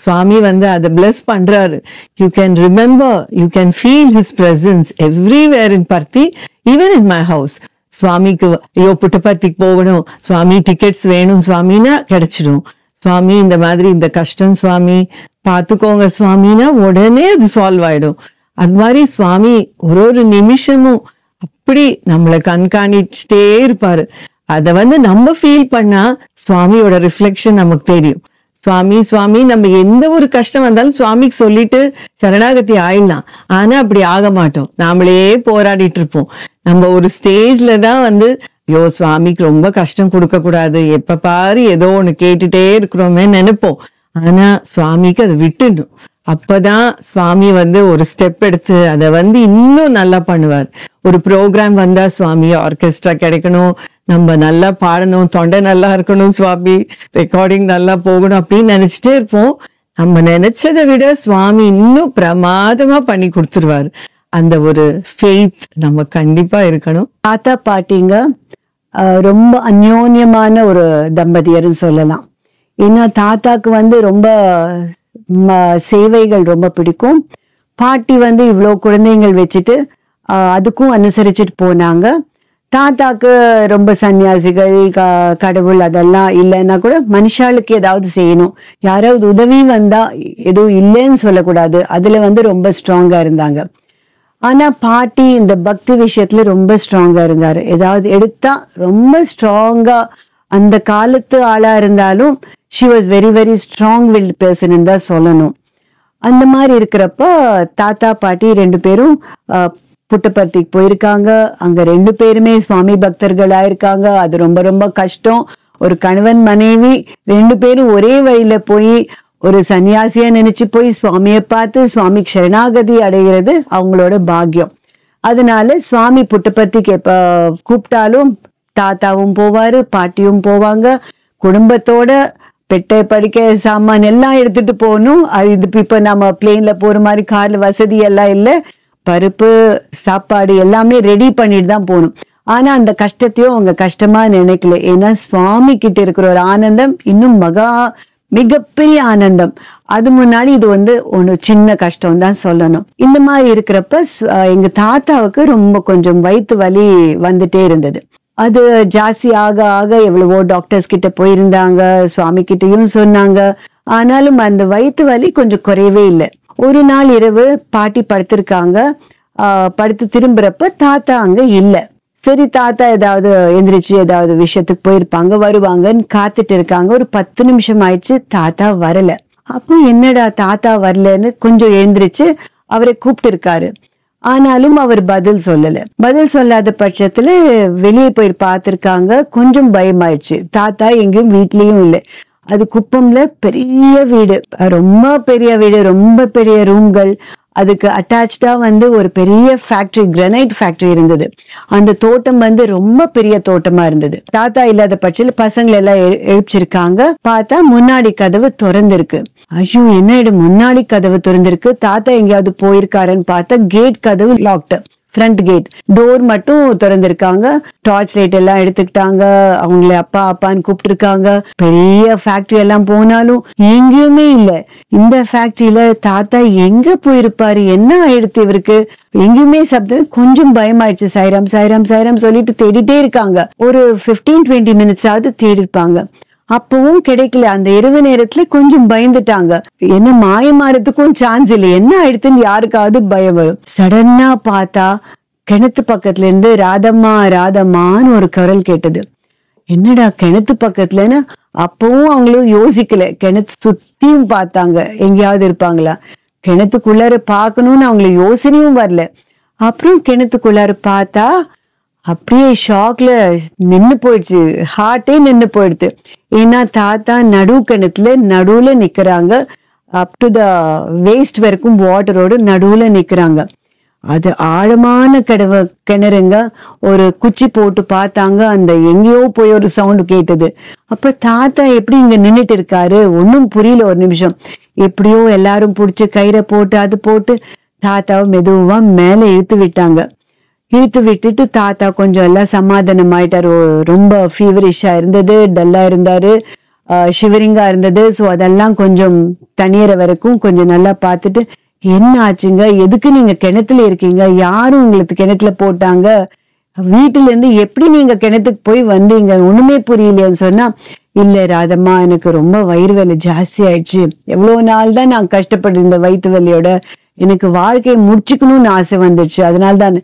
சுவாமி அதை பிளஸ் பண்றாரு. You can remember, you can feel his presence everywhere in Parthi, even in my house. சுவாமிக்கு ஐயோ புட்டபர்த்திக்கு போகணும், சுவாமி டிக்கெட்ஸ் வேணும் சுவாமின்னா கிடைச்சிடும். சுவாமி இந்த மாதிரி இந்த கஷ்டம் சுவாமி பாத்துக்கோங்க சுவாமின்னா உடனே அது சால்வ் ஆயிடும். அது மாதிரி சுவாமி ஒரு நிமிஷமும் அப்படி நம்மளை கண்காணிச்சுட்டே இருப்பாரு. அதை நம்ம ஃபீல் பண்ணா சுவாமியோட ரிஃப்ளெக்ஷன் நமக்கு தெரியும். சுவாமி நம்ம எந்த ஒரு கஷ்டம் வந்தாலும் சுவாமிக்கு சொல்லிட்டு சரணாகதி ஆயிடலாம். ஆனா அப்படி ஆக மாட்டோம், நாமளே போராடிட்டு இருப்போம். நம்ம ஒரு ஸ்டேஜ்ல தான் ஐயோ சுவாமிக்கு ரொம்ப கஷ்டம் கொடுக்க கூடாது, எப்ப பாரு ஏதோ ஒண்ணு கேட்டுட்டே இருக்கிறோமே நினைப்போம். ஆனா சுவாமிக்கு அதை விட்டுடும். அப்பதான் சுவாமி ஒரு ஸ்டெப் எடுத்து அதை இன்னும் நல்லா பண்ணுவார். ஒரு ப்ரோக்ராம் வந்தா சுவாமி ஆர்கெஸ்ட்ரா கிடைக்கணும், நம்ம நல்லா பாடணும், தொண்டை நல்லா இருக்கணும், சுவாமி ரெக்கார்டிங் நல்லா போகணும் அப்படின்னு நினைச்சிட்டே இருப்போம். நம்ம நினைச்சதை விட சுவாமி இன்னும் பிரமாதமா பண்ணி கொடுத்துருவாரு. அந்த ஒரு ஃபெய்த் நம்ம கண்டிப்பா இருக்கணும். தாத்தா பாட்டிங்க ரொம்ப அந்யோன்யமான ஒரு தம்பதியர்னு சொல்லலாம். ஏன்னா தாத்தாக்கு ரொம்ப சேவைகள் ரொம்ப பிடிக்கும். பாட்டி இவ்வளோ குழந்தைகள் வச்சுட்டு அதுக்கும் அனுசரிச்சுட்டு போனாங்க. தாத்தாக்கு ரொம்ப சன்னியாசிகள் கடவுள் அதெல்லாம் இல்லைன்னா கூட மனுஷாளுக்கு ஏதாவது செய்யணும், யாராவது உதவி வந்தா எதுவும் இல்லைன்னு சொல்லக்கூடாது, அதுல ரொம்ப ஸ்ட்ராங்கா இருந்தாங்க. ஆனா பாட்டி இந்த பக்தி விஷயத்துல ரொம்ப ஸ்ட்ராங்கா இருந்தாரு. ஏதாவது எடுத்தா ரொம்ப ஸ்ட்ராங்கா, அந்த காலத்து ஆளா இருந்தாலும் she was very very strong wilt person தான் சொல்லணும். அந்த மாதிரி இருக்கிறப்ப தாத்தா பாட்டி 2 பேரும் புட்டபர்த்திக்கு போயிருக்காங்க. அங்க 2 பேருமே சுவாமி பக்தர்களா இருக்காங்க. அது ரொம்ப ரொம்ப கஷ்டம். ஒரு கணவன் மனைவி 2 பேரும் ஒரே வழியில போய் ஒரு சன்னியாசியா நினைச்சு போய் சுவாமியை பார்த்து சுவாமி சரணாகதி அடைகிறது அவங்களோட பாக்கியம். அதனால சுவாமி புட்டபர்த்திக்கு எப்ப கூப்பிட்டாலும் தாத்தாவும் போவாரு, பாட்டியும் போவாங்க. குடும்பத்தோட பெட்டை படிக்க சாமான் எல்லாம் எடுத்துட்டு போகணும். இது இப்ப நம்ம பிளேன்ல போற மாதிரி கார்ல வசதி எல்லாம் இல்லை. பருப்பு சாப்பாடு எல்லாமே ரெடி பண்ணிட்டு தான் போகணும். ஆனா அந்த கஷ்டத்தையும் அவங்க கஷ்டமா நினைக்கல. ஏன்னா சுவாமி கிட்ட இருக்கிற ஒரு ஆனந்தம் இன்னும் மிகப்பெரிய ஆனந்தம். அது முன்னாடி இது ஒண்ணு சின்ன கஷ்டம் தான் சொல்லணும். இந்த மாதிரி இருக்கிறப்ப எங்க தாத்தாவுக்கு ரொம்ப கொஞ்சம் வயிற்று வலி வந்துட்டே இருந்தது. அது ஜாஸ்தி ஆக ஆக எவ்வளவோ டாக்டர்ஸ் கிட்ட போயிருந்தாங்க, சுவாமி கிட்டயும் சொன்னாங்க. ஆனாலும் அந்த வயிற்று வலி கொஞ்சம் குறையவே இல்லை. ஒரு நாள் இரவு பாட்டி படுத்திருக்காங்க. படுத்து திரும்புறப்ப தாத்தா அங்க இல்லை. சரி, தாத்தா ஏதாவது எந்திரிச்சு ஏதாவது விஷயத்துக்கு போயிருப்பாங்க, வருவாங்கன்னு காத்துட்டு இருக்காங்க. ஒரு 10 நிமிஷம் ஆயிடுச்சு, தாத்தா வரல. அப்போ என்னடா தாத்தா வரலன்னு கொஞ்சம் எழுந்திரிச்சு அவரை கூப்பிட்டு இருக்காரு. ஆனாலும் அவர் பதில் சொல்லல. பதில் சொல்லாத பட்சத்துல வெளியே போய் பார்த்திருக்காங்க. கொஞ்சம் பயமாயிடுச்சு. தாத்தா எங்கேயும் வீட்லயும் இல்லை. அது குப்பம்ல பெரிய வீடு, ரொம்ப பெரிய வீடு, ரொம்ப பெரிய ரூம்கள். அதுக்கு அட்டாச்சா ஒரு பெரிய ஃபேக்டரி, கிரானைட் ஃபேக்டரி இருந்தது. அந்த தோட்டம் ரொம்ப பெரிய தோட்டமா இருந்தது. தாத்தா இல்லாத பட்சத்துல பசங்களை எல்லாம் எழுப்பிச்சிருக்காங்க. பார்த்தா முன்னாடி கதவு திறந்திருக்கு. ஐயோ, என்ன முன்னாடி கதவு திறந்திருக்கு, தாத்தா எங்கேயாவது போயிருக்காருன்னு பார்த்தா கேட் கதவு லாக்டு. ஃப்ரண்ட் கேட் டோர் மட்டும் திறந்திருக்காங்க. டார்ச் லைட் எல்லாம் எடுத்துக்கிட்டாங்க. அவங்கள அப்பா அப்பான்னு கூப்பிட்டு இருக்காங்க. பெரிய ஃபேக்டரி எல்லாம் போனாலும் எங்கேயுமே இல்லை. இந்த ஃபேக்டரியில தாத்தா எங்க போயிருப்பாரு, என்ன ஆயிடுத்து இவருக்கு, எங்கேயுமே சப்தம். கொஞ்சம் பயமாயிடுச்சு. சாய்ராம் சாய்ராம் சாய்ராம் சொல்லிட்டு தேடிட்டே இருக்காங்க. ஒரு 15-20 மினிட்ஸ் ஆகுது தேடி இருப்பாங்க. அப்பவும் கிடைக்கல. அந்த இரவு நேரத்துல கொஞ்சம் பயந்துட்டாங்க. என்ன மாயமாறதுக்கும் சான்ஸ் இல்லை, என்ன ஆயிடுத்துன்னு யாருக்காவது பயம் வரும். சடனா பார்த்தா கிணத்து பக்கத்துல இருந்து ராதம்மா ராதம்மான்னு ஒரு குரல் கேட்டது. என்னடா கிணத்து பக்கத்துலன்னு அப்பவும் அவங்களும் யோசிக்கல. கிணத்து சுத்தியும் பார்த்தாங்க, எங்கேயாவது இருப்பாங்களா. கிணத்துக்குள்ளார பாக்கணும்னு அவங்களுக்கு யோசனையும் வரல. அப்புறம் கிணத்துக்குள்ளார பார்த்தா அப்படியே ஷாக்ல நின்னு போயிடுச்சு. ஹார்ட்டே நின்னு போயிடுது. ஏன்னா தாத்தா நடுவுல நிக்கிறாங்க. அப் டு த வேஸ்ட் வரைக்கும் வாட்டரோடு நடுவுல நிக்கிறாங்க. அது ஆழமான கிணறுங்க. ஒரு குச்சி போட்டு பார்த்தாங்க. அந்த எங்கேயோ போய் ஒரு சவுண்ட் கேட்டது. அப்ப தாத்தா எப்படி இங்க நின்னுட்டு இருக்காரு ஒன்னும் புரியல. ஒரு நிமிஷம் எப்படியோ எல்லாரும் புடிச்சு கயிறை போட்டு அது போட்டு தாத்தாவை மெதுவா மேல இழுத்து விட்டாங்க. இழுத்து விட்டுட்டு தாத்தா கொஞ்சம் எல்லாம் சமாதானம் ஆயிட்டாரு. ரொம்ப ஃபீவரிஷா இருந்தது, டல்லா இருந்தாரு, ஷிவரிங்கா இருந்தது. ஸோ அதெல்லாம் கொஞ்சம் தனியற வரைக்கும் கொஞ்சம் நல்லா பார்த்துட்டு, என்ன ஆச்சுங்க, எதுக்கு நீங்க கிணத்துல இருக்கீங்க, யாரும் உங்களுக்கு கிணத்துல போட்டாங்க, வீட்டுல இருந்து எப்படி நீங்க கிணத்துக்கு போய் வந்தீங்க, ஒண்ணுமே புரியலையான்னு சொன்னா, இல்ல ராதம்மா, எனக்கு ரொம்ப வயிறு வலி ஜாஸ்தி ஆயிடுச்சு. எவ்வளவு நாள் தான் நான் கஷ்டப்பட்டு இந்த வயிற்று வலியோட எனக்கு வாழ்க்கையை முடிச்சுக்கணும்னு ஆசை வந்துடுச்சு. அதனால்தான்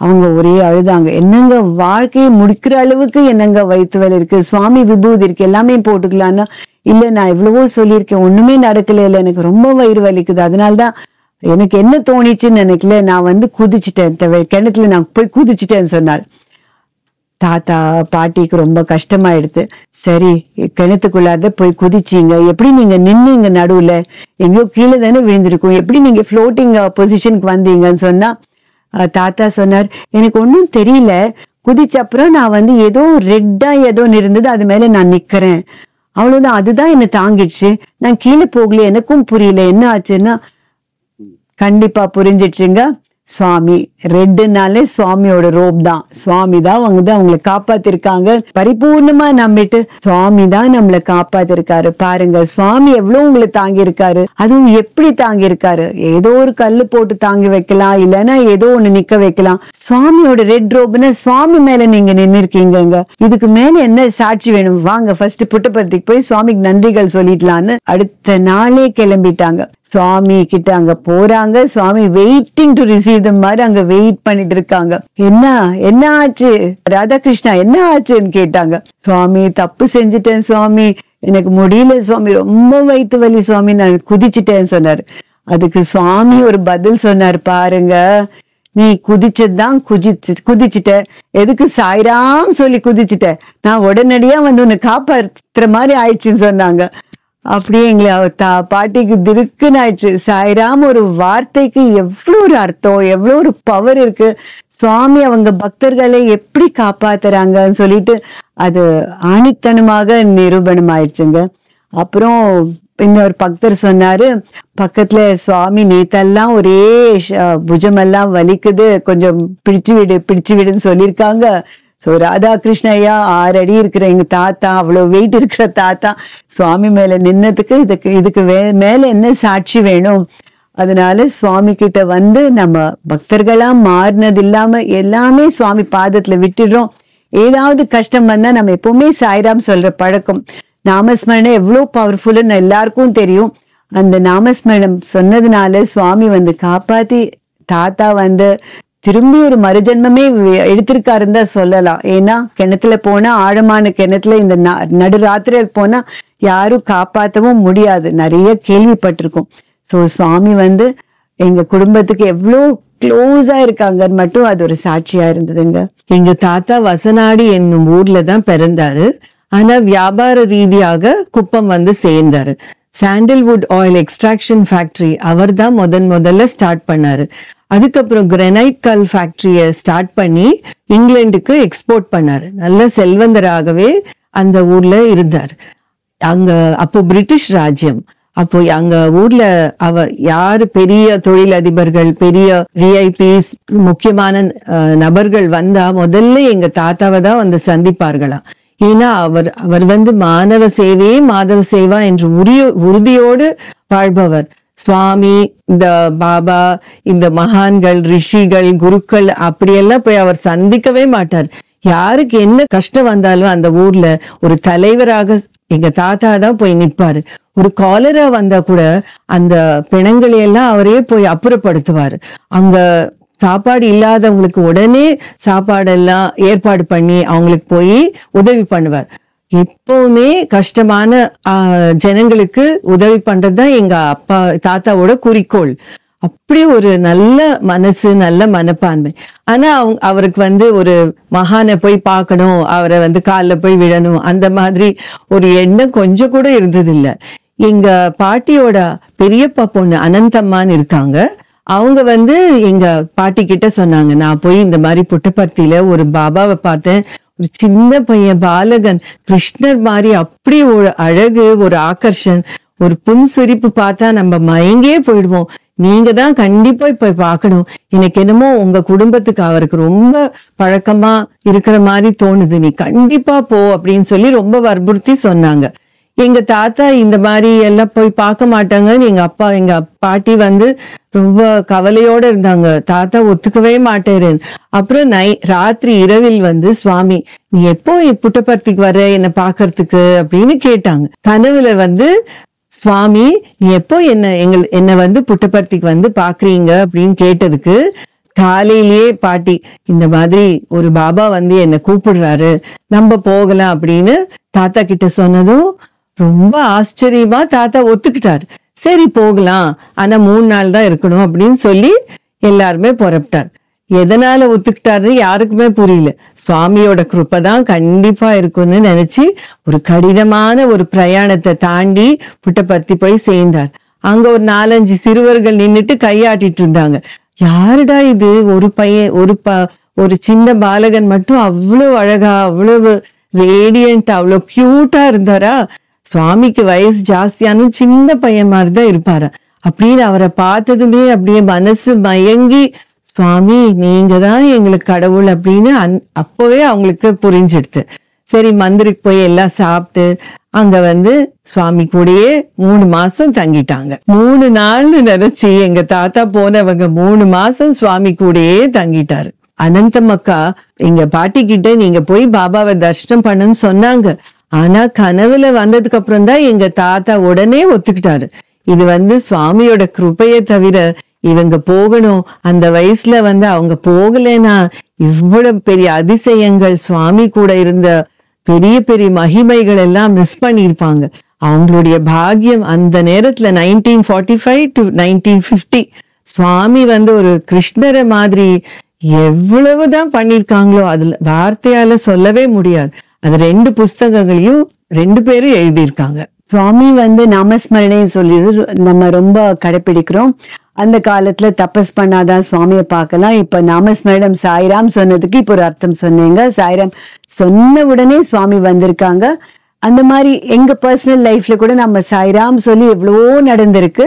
அவங்க ஒரே அழுதாங்க. என்னங்க வாழ்க்கையை முடிக்கிற அளவுக்கு என்னங்க வயிற்று வலி இருக்கு, சுவாமி விபூதி இருக்கு, எல்லாமே போட்டுக்கலான்னா, இல்ல நான் எவ்வளவோ சொல்லியிருக்கேன், ஒண்ணுமே நடக்கல, இல்ல எனக்கு ரொம்ப வயிறு வலிக்குது, அதனால்தான் எனக்கு என்ன தோணிச்சுன்னு நினைக்கல, நான் குதிச்சுட்டேன், கிணத்துல நான் போய் குதிச்சுட்டேன்னு சொன்னார். தாத்தா பாட்டிக்கு ரொம்ப கஷ்டமாயிடுது. சரி, கிணத்துக்குள்ளாத போய் குதிச்சீங்க, எப்படி நீங்க நின்னீங்க நடுவுல, எங்கேயோ கீழே தானே விழுந்திருக்கும், எப்படி நீங்க ஃப்ளோட்டிங் பொசிஷனுக்கு வந்தீங்கன்னு சொன்னா தாத்தா சொன்னார், எனக்கு ஒன்றும் தெரியல, குதிச்ச அப்புறம் நான் ஏதோ ரெட்டா ஏதோ இருந்தது, அது மேல நான் நிக்கிறேன், அவ்வளவுதான், அதுதான் என்ன தாங்கிடுச்சு, நான் கீழே போகல, எனக்கும் புரியல என்ன ஆச்சுன்னா. கண்டிப்பா புரிஞ்சிடுச்சுங்க. சுவாமி ரெட்டுனாலே சுவாமியோட ரோப் தான். சுவாமி தான் அவங்களை காப்பாத்திருக்காங்க. பரிபூர்ணமா நம்பிட்டு சுவாமி தான் நம்மளை காப்பாத்திருக்காரு. பாருங்க சுவாமி எவ்வளவு உங்களை தாங்கி இருக்காரு. அதுவும் எப்படி தாங்கி இருக்காரு. ஏதோ ஒரு கல்லு போட்டு தாங்கி வைக்கலாம், இல்லைன்னா ஏதோ ஒண்ணு நிக்க வைக்கலாம். சுவாமியோட ரெட் ரோப்னா சுவாமி மேல நீங்க நின்று இருக்கீங்க. இதுக்கு மேல என்ன சாட்சி வேணும்? வாங்க ஃபர்ஸ்ட் புட்டபர்த்திக்கு போய் சுவாமிக்கு நன்றிகள் சொல்லிடலான்னு அடுத்த நாளே கிளம்பிட்டாங்க. சுவாமி கிட்ட அங்க போறாங்க. சுவாமி வெயிட்டிங் டு ரிசீவ் த மாதிரி அங்க வெயிட் பண்ணிட்டு இருக்காங்க. என்ன ஆச்சு ராதாகிருஷ்ணா, என்ன ஆச்சுன்னு கேட்டாங்க. சுவாமி தப்பு செஞ்சுட்டேன் சுவாமி, எனக்கு முடியல சுவாமி, ரொம்ப வயிற்று வலி சுவாமி, நான் குதிச்சுட்டேன்னு சொன்னாரு. அதுக்கு சுவாமி ஒரு பதில் சொன்னார். பாருங்க, நீ குதிச்சதுதான் குதிச்சுட்ட, எதுக்கு சாய்ராம் சொல்லி குதிச்சுட்ட, நான் உடனடியா உன்னை காப்பாத்துற மாதிரி ஆயிடுச்சுன்னு சொன்னாங்க. அப்படியே எங்களை பாட்டிக்கு திருக்குன்னு ஆயிடுச்சு. சாய்ராம் ஒரு வார்த்தைக்கு எவ்வளவு ஒரு அர்த்தம், எவ்வளவு ஒரு பவர் இருக்கு. சுவாமி அவங்க பக்தர்களை எப்படி காப்பாத்துறாங்கன்னு சொல்லிட்டு அது ஆணித்தனமாக நிரூபணம் ஆயிடுச்சுங்க. அப்புறம் இன்னொரு பக்தர் சொன்னாரு, பக்கத்துல சுவாமி நேத்தெல்லாம் ஒரே புஜமெல்லாம் வலிக்குது, கொஞ்சம் பிடிச்சு விடுன்னு சொல்லியிருக்காங்க. சோ ராதாகிருஷ்ண ஐயா 6 அடி இருக்கிற எங்க தாத்தா, அவ்வளவு வெயிட் இருக்கிற தாத்தா சுவாமி மேல நின்னதுக்கு இதுக்கு மேல என்ன சாட்சி வேணும்? அதனால சுவாமி கிட்ட நம்ம பக்தர்களா மாறினது இல்லாம எல்லாமே சுவாமி பாதத்துல விட்டுடுறோம். ஏதாவது கஷ்டம் வந்தா நம்ம எப்பவுமே சாய்ராம் சொல்ற பழக்கம். நாமஸ்மரணை எவ்வளவு பவர்ஃபுல்லுன்னு எல்லாருக்கும் தெரியும். அந்த நாமஸ்மரணம் சொன்னதுனால சுவாமி காப்பாத்தி தாத்தா திரும்பி ஒரு மறுஜன்மமே எடுத்திருக்காருன்னு தான் சொல்லலாம். ஏன்னா கிணத்துல போனா, ஆழமான கிணத்துல இந்த நடுராத்திரியில் போனா யாரும் காப்பாற்றவும் முடியாது, நிறைய கேள்விப்பட்டிருக்கோம். சோ சுவாமி எங்க குடும்பத்துக்கு எவ்வளவு க்ளோஸா இருக்காங்கன்னு மட்டும் அது ஒரு சாட்சியா இருந்ததுங்க. எங்க தாத்தா வசநாடி என்னும் ஊர்ல தான் பிறந்தாரு. ஆனா வியாபார ரீதியாக குப்பம் சேர்ந்தாரு. சாண்டில்வுட் ஆயில் எக்ஸ்ட்ராக்ஷன் ஃபேக்டரி அவர் தான் முதல்ல ஸ்டார்ட் பண்ணாரு. அதுக்கப்புறம் கிரானைட் கல் ஃபேக்டரிய ஸ்டார்ட் பண்ணி இங்கிலாந்துக்கு எக்ஸ்போர்ட் பண்ணாரு. நல்ல செல்வந்தராகவே அந்த ஊர்ல இருந்தார். அப்போ பிரிட்டிஷ் ராஜ்யம். அப்போ அங்க ஊர்ல யாரு பெரிய தொழிலதிபர்கள், பெரிய விஐபிஸ், முக்கியமான நபர்கள் வந்தா முதல்ல எங்க தாத்தாவை தான் சந்திப்பார்களாம். ஏன்னா அவர் மானவ சேவையே மாதவ சேவா என்று உறுதியோடு வாழ்பவர். சுவாமி, இந்த பாபா, இந்த மகான்கள், ரிஷிகள், குருக்கள் அப்படியெல்லாம் போய் அவர் சந்திக்கவே மாட்டார். யாருக்கு என்ன கஷ்டம் வந்தாலும் அந்த ஊர்ல ஒரு தலைவராக எங்க தாத்தா தான் போய் நிற்பாரு. ஒரு காலரா வந்தா கூட அந்த பிணங்களை எல்லாம் அவரே போய் அப்புறப்படுத்துவாரு. அங்க சாப்பாடு இல்லாதவங்களுக்கு உடனே சாப்பாடெல்லாம் ஏற்பாடு பண்ணி அவங்களுக்கு போய் உதவி பண்ணுவார். எப்பவுமே கஷ்டமான ஜனங்களுக்கு உதவி பண்றதுதான் எங்க தாத்தாவோட குறிக்கோள். அப்படி ஒரு நல்ல மனசு, நல்ல மனப்பான்மை. ஆனா அவருக்கு ஒரு மகானை போய் பார்க்கணும், அவரை காலில் போய் விழணும், அந்த மாதிரி ஒரு எண்ணம் கொஞ்சம் கூட இருந்தது இல்ல. எங்க பாட்டியோட பெரியப்பா பொண்ணு அனந்தம்மான்னு இருக்காங்க. அவங்க எங்க பாட்டி கிட்ட சொன்னாங்க, நான் போய் இந்த மாதிரி புட்டபர்த்தியில ஒரு பாபாவை பார்த்தேன், ஒரு சின்ன பையன் பாலகன், கிருஷ்ணர் மாதிரி அப்படி ஒரு அழகு, ஒரு ஆகர்ஷன், ஒரு புன்சிரிப்பு பார்த்தா நம்ம மயங்கே போயிடுவோம், நீங்க தான் கண்டிப்பா இப்ப பார்க்கணும், எனக்கு என்னமோ உங்க குடும்பத்துக்கு அவருக்கு ரொம்ப பழக்கமா இருக்கிற மாதிரி தோணுது, நீ கண்டிப்பா போ அப்படின்னு சொல்லி ரொம்ப வற்புறுத்தி சொன்னாங்க. எங்க தாத்தா இந்த மாதிரி எல்லாம் போய் பார்க்க மாட்டாங்கன்னு எங்க பாட்டி ரொம்ப கவலையோட இருந்தாங்க. தாத்தா ஒத்துக்கவே மாட்டேறேன். அப்புறம் ராத்திரி இரவில் சுவாமி, நீ எப்போ புட்டபர்த்திக்கு வர என்ன பாக்குறதுக்கு அப்படின்னு கேட்டாங்க. கனவுல சுவாமி, நீ எப்போ என்ன புட்டபர்த்திக்கு பாக்குறீங்க அப்படின்னு கேட்டதுக்கு காலையிலேயே பாட்டி, இந்த மாதிரி ஒரு பாபா என்ன கூப்பிடுறாரு, நம்ம போகலாம் அப்படின்னு தாத்தா கிட்ட சொன்னதும் ரொம்ப ஆச்சரியமா தாத்தா ஒத்துக்கிட்டாரு. சரி போகலாம், ஆனா 3 நாள் தான் இருக்கணும் அப்படின்னு சொல்லி எல்லாருமே புறப்பட்டார். எதனால ஒத்துக்கிட்டாரு யாருக்குமே புரியல. சுவாமியோட கிருப்பை தான் கண்டிப்பா இருக்கும்னு நினைச்சு ஒரு கடினமான ஒரு பிரயாணத்தை தாண்டி புட்டபர்த்தி போய் சேர்ந்தார். அங்க ஒரு 4-5 சிறுவர்கள் நின்னுட்டு கையாட்டிட்டு இருந்தாங்க. யாருடா இது, ஒரு பையன் ஒரு சின்ன பாலகன் மட்டும் அவ்வளவு அழகா, அவ்வளவு ரேடியன்ட், அவ்வளவு கியூட்டா இருந்தாரா? சுவாமிக்கு வயசு ஜாஸ்தியான சின்ன பையன் மாதிரிதான் இருப்பாரா அப்படின்னு அவரை பார்த்ததுமே அப்படியே மனசு மயங்கி, சுவாமி நீங்க தான் எங்களுக்கு கடவுள் அப்படின்னு அப்பவே அவங்களுக்கு புரிஞ்சிடுது. சரி, மந்திருக்கு போய் எல்லாம் சாப்பிட்டு அங்க சுவாமி கூடயே 3 மாசம் தங்கிட்டாங்க. 3 நாள்னு நினைச்சு எங்க தாத்தா போனவங்க 3 மாசம் சுவாமி கூடயே தங்கிட்டாரு. அனந்தம் அக்கா எங்க பாட்டி கிட்ட நீங்க போய் பாபாவை தரிசனம் பண்ணுன்னு சொன்னாங்க. ஆனா கனவுல வந்ததுக்கு அப்புறம் தான் எங்க தாத்தா உடனே ஒத்துக்கிட்டாரு. இது சுவாமியோட கிருபையை தவிர இவங்க போகணும். அந்த வயசுல அவங்க போகலன்னா இவ்வளவு பெரிய அதிசயங்கள், சுவாமி கூட இருந்த பெரிய பெரிய மகிமைகள் எல்லாம் மிஸ் பண்ணிருப்பாங்க. அவங்களுடைய பாக்கியம் அந்த நேரத்துல 1945 to 1950 சுவாமி ஒரு கிருஷ்ணரை மாதிரி எவ்வளவுதான் பண்ணிருக்காங்களோ அதுல வார்த்தையால சொல்லவே முடியாது. அது 2 புஸ்தகங்களையும் 2 பேரும் எழுதியிருக்காங்க. சுவாமி நாமஸ்மரணை சொல்லி நம்ம ரொம்ப கடைபிடிக்கிறோம். அந்த காலத்துல தபஸ் பண்ணாதான் சுவாமியை பார்க்கலாம். இப்ப நாமஸ்மரணம் சாய்ராம் சொன்னதுக்கு இப்ப ஒரு அர்த்தம் சொன்னீங்க. சாய்ராம் சொன்ன உடனே சுவாமி வந்திருக்காங்க. அந்த மாதிரி எங்க பர்சனல் லைஃப்ல கூட நம்ம சாய்ராம் சொல்லி எவ்வளவோ நடந்திருக்கு.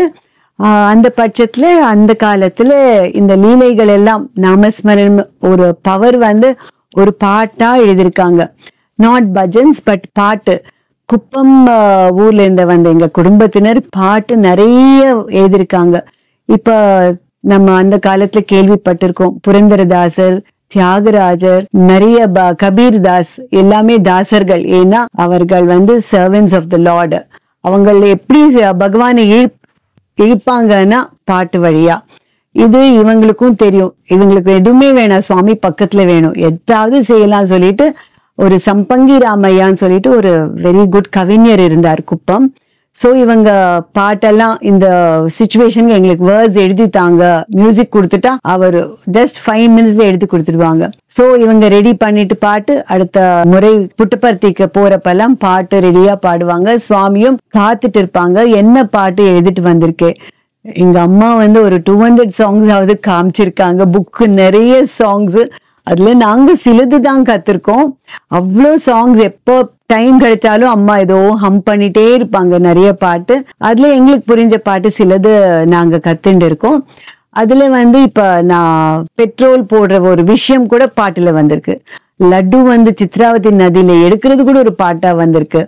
அந்த பட்சத்துல அந்த காலத்துல இந்த லீலைகள் எல்லாம் நாமஸ்மரணம் ஒரு பவர் ஒரு பாட்டா எழுதியிருக்காங்க. நாட் பஜன்ஸ் பட் பாட்டு. குப்பம் ஊர்ல இருந்து எங்க குடும்பத்தினர் பாட்டு நிறைய எழுதியிருக்காங்க. இப்ப நம்ம அந்த காலத்துல கேள்விப்பட்டிருக்கோம். புரந்தரதாசர், தியாகராஜர், நிறைய கபீர் தாஸ் எல்லாமே தாசர்கள். ஏன்னா அவர்கள் சர்வன்ஸ் ஆஃப் த லார்ட். அவங்க எப்படி பகவானை இழுப்பாங்கன்னா பாட்டு வழியா. இது இவங்களுக்கும் தெரியும். இவங்களுக்கு எதுவுமே வேணாம், சுவாமி பக்கத்துல வேணும், எதாவது செய்யலாம் சொல்லிட்டு ஒரு சம்பங்கி ராமையான்னு சொல்லிட்டு ஒரு வெரி குட் கவிஞர் இருந்தார் குப்பம். சோ இவங்க பாட்டெல்லாம் இந்த சிச்சுவேஷனுக்கு எங்களுக்கு வேர்ட்ஸ் எழுதி தாங்க, மியூசிக் கொடுத்துட்டா அவர் ஜஸ்ட் 5 minutesல எழுதி கொடுத்துடுவாங்க. சோ இவங்க ரெடி பண்ணிட்டு பாட்டு அடுத்த முறை புட்டபர்த்திக்கு போறப்பெல்லாம் பாட்டு ரெடியா பாடுவாங்க. சுவாமியும் காத்துட்டு இருப்பாங்க, என்ன பாட்டு எழுதிட்டு வந்திருக்கு. எங்க அம்மா ஒரு 200 songs ஆவது காமிச்சிருக்காங்க. புக்கு நிறைய சாங்ஸ். அதுல நாங்க சிலதுதான் கத்திருக்கோம். அவ்வளோ சாங்ஸ் எப்போ டைம் கிடைச்சாலும் அம்மா ஏதோ ஹம் பண்ணிட்டே இருப்பாங்க நிறைய பாட்டு. அதுல எங்களுக்கு புரிஞ்ச பாட்டு சிலது நாங்க கத்துட்டு இருக்கோம். அதுல இப்ப நான் பெட்ரோல் போடுற ஒரு விஷயம் கூட பாட்டுல வந்திருக்கு. லட்டு சித்ராவதி நதியில எடுக்கிறது கூட ஒரு பாட்டா வந்திருக்கு.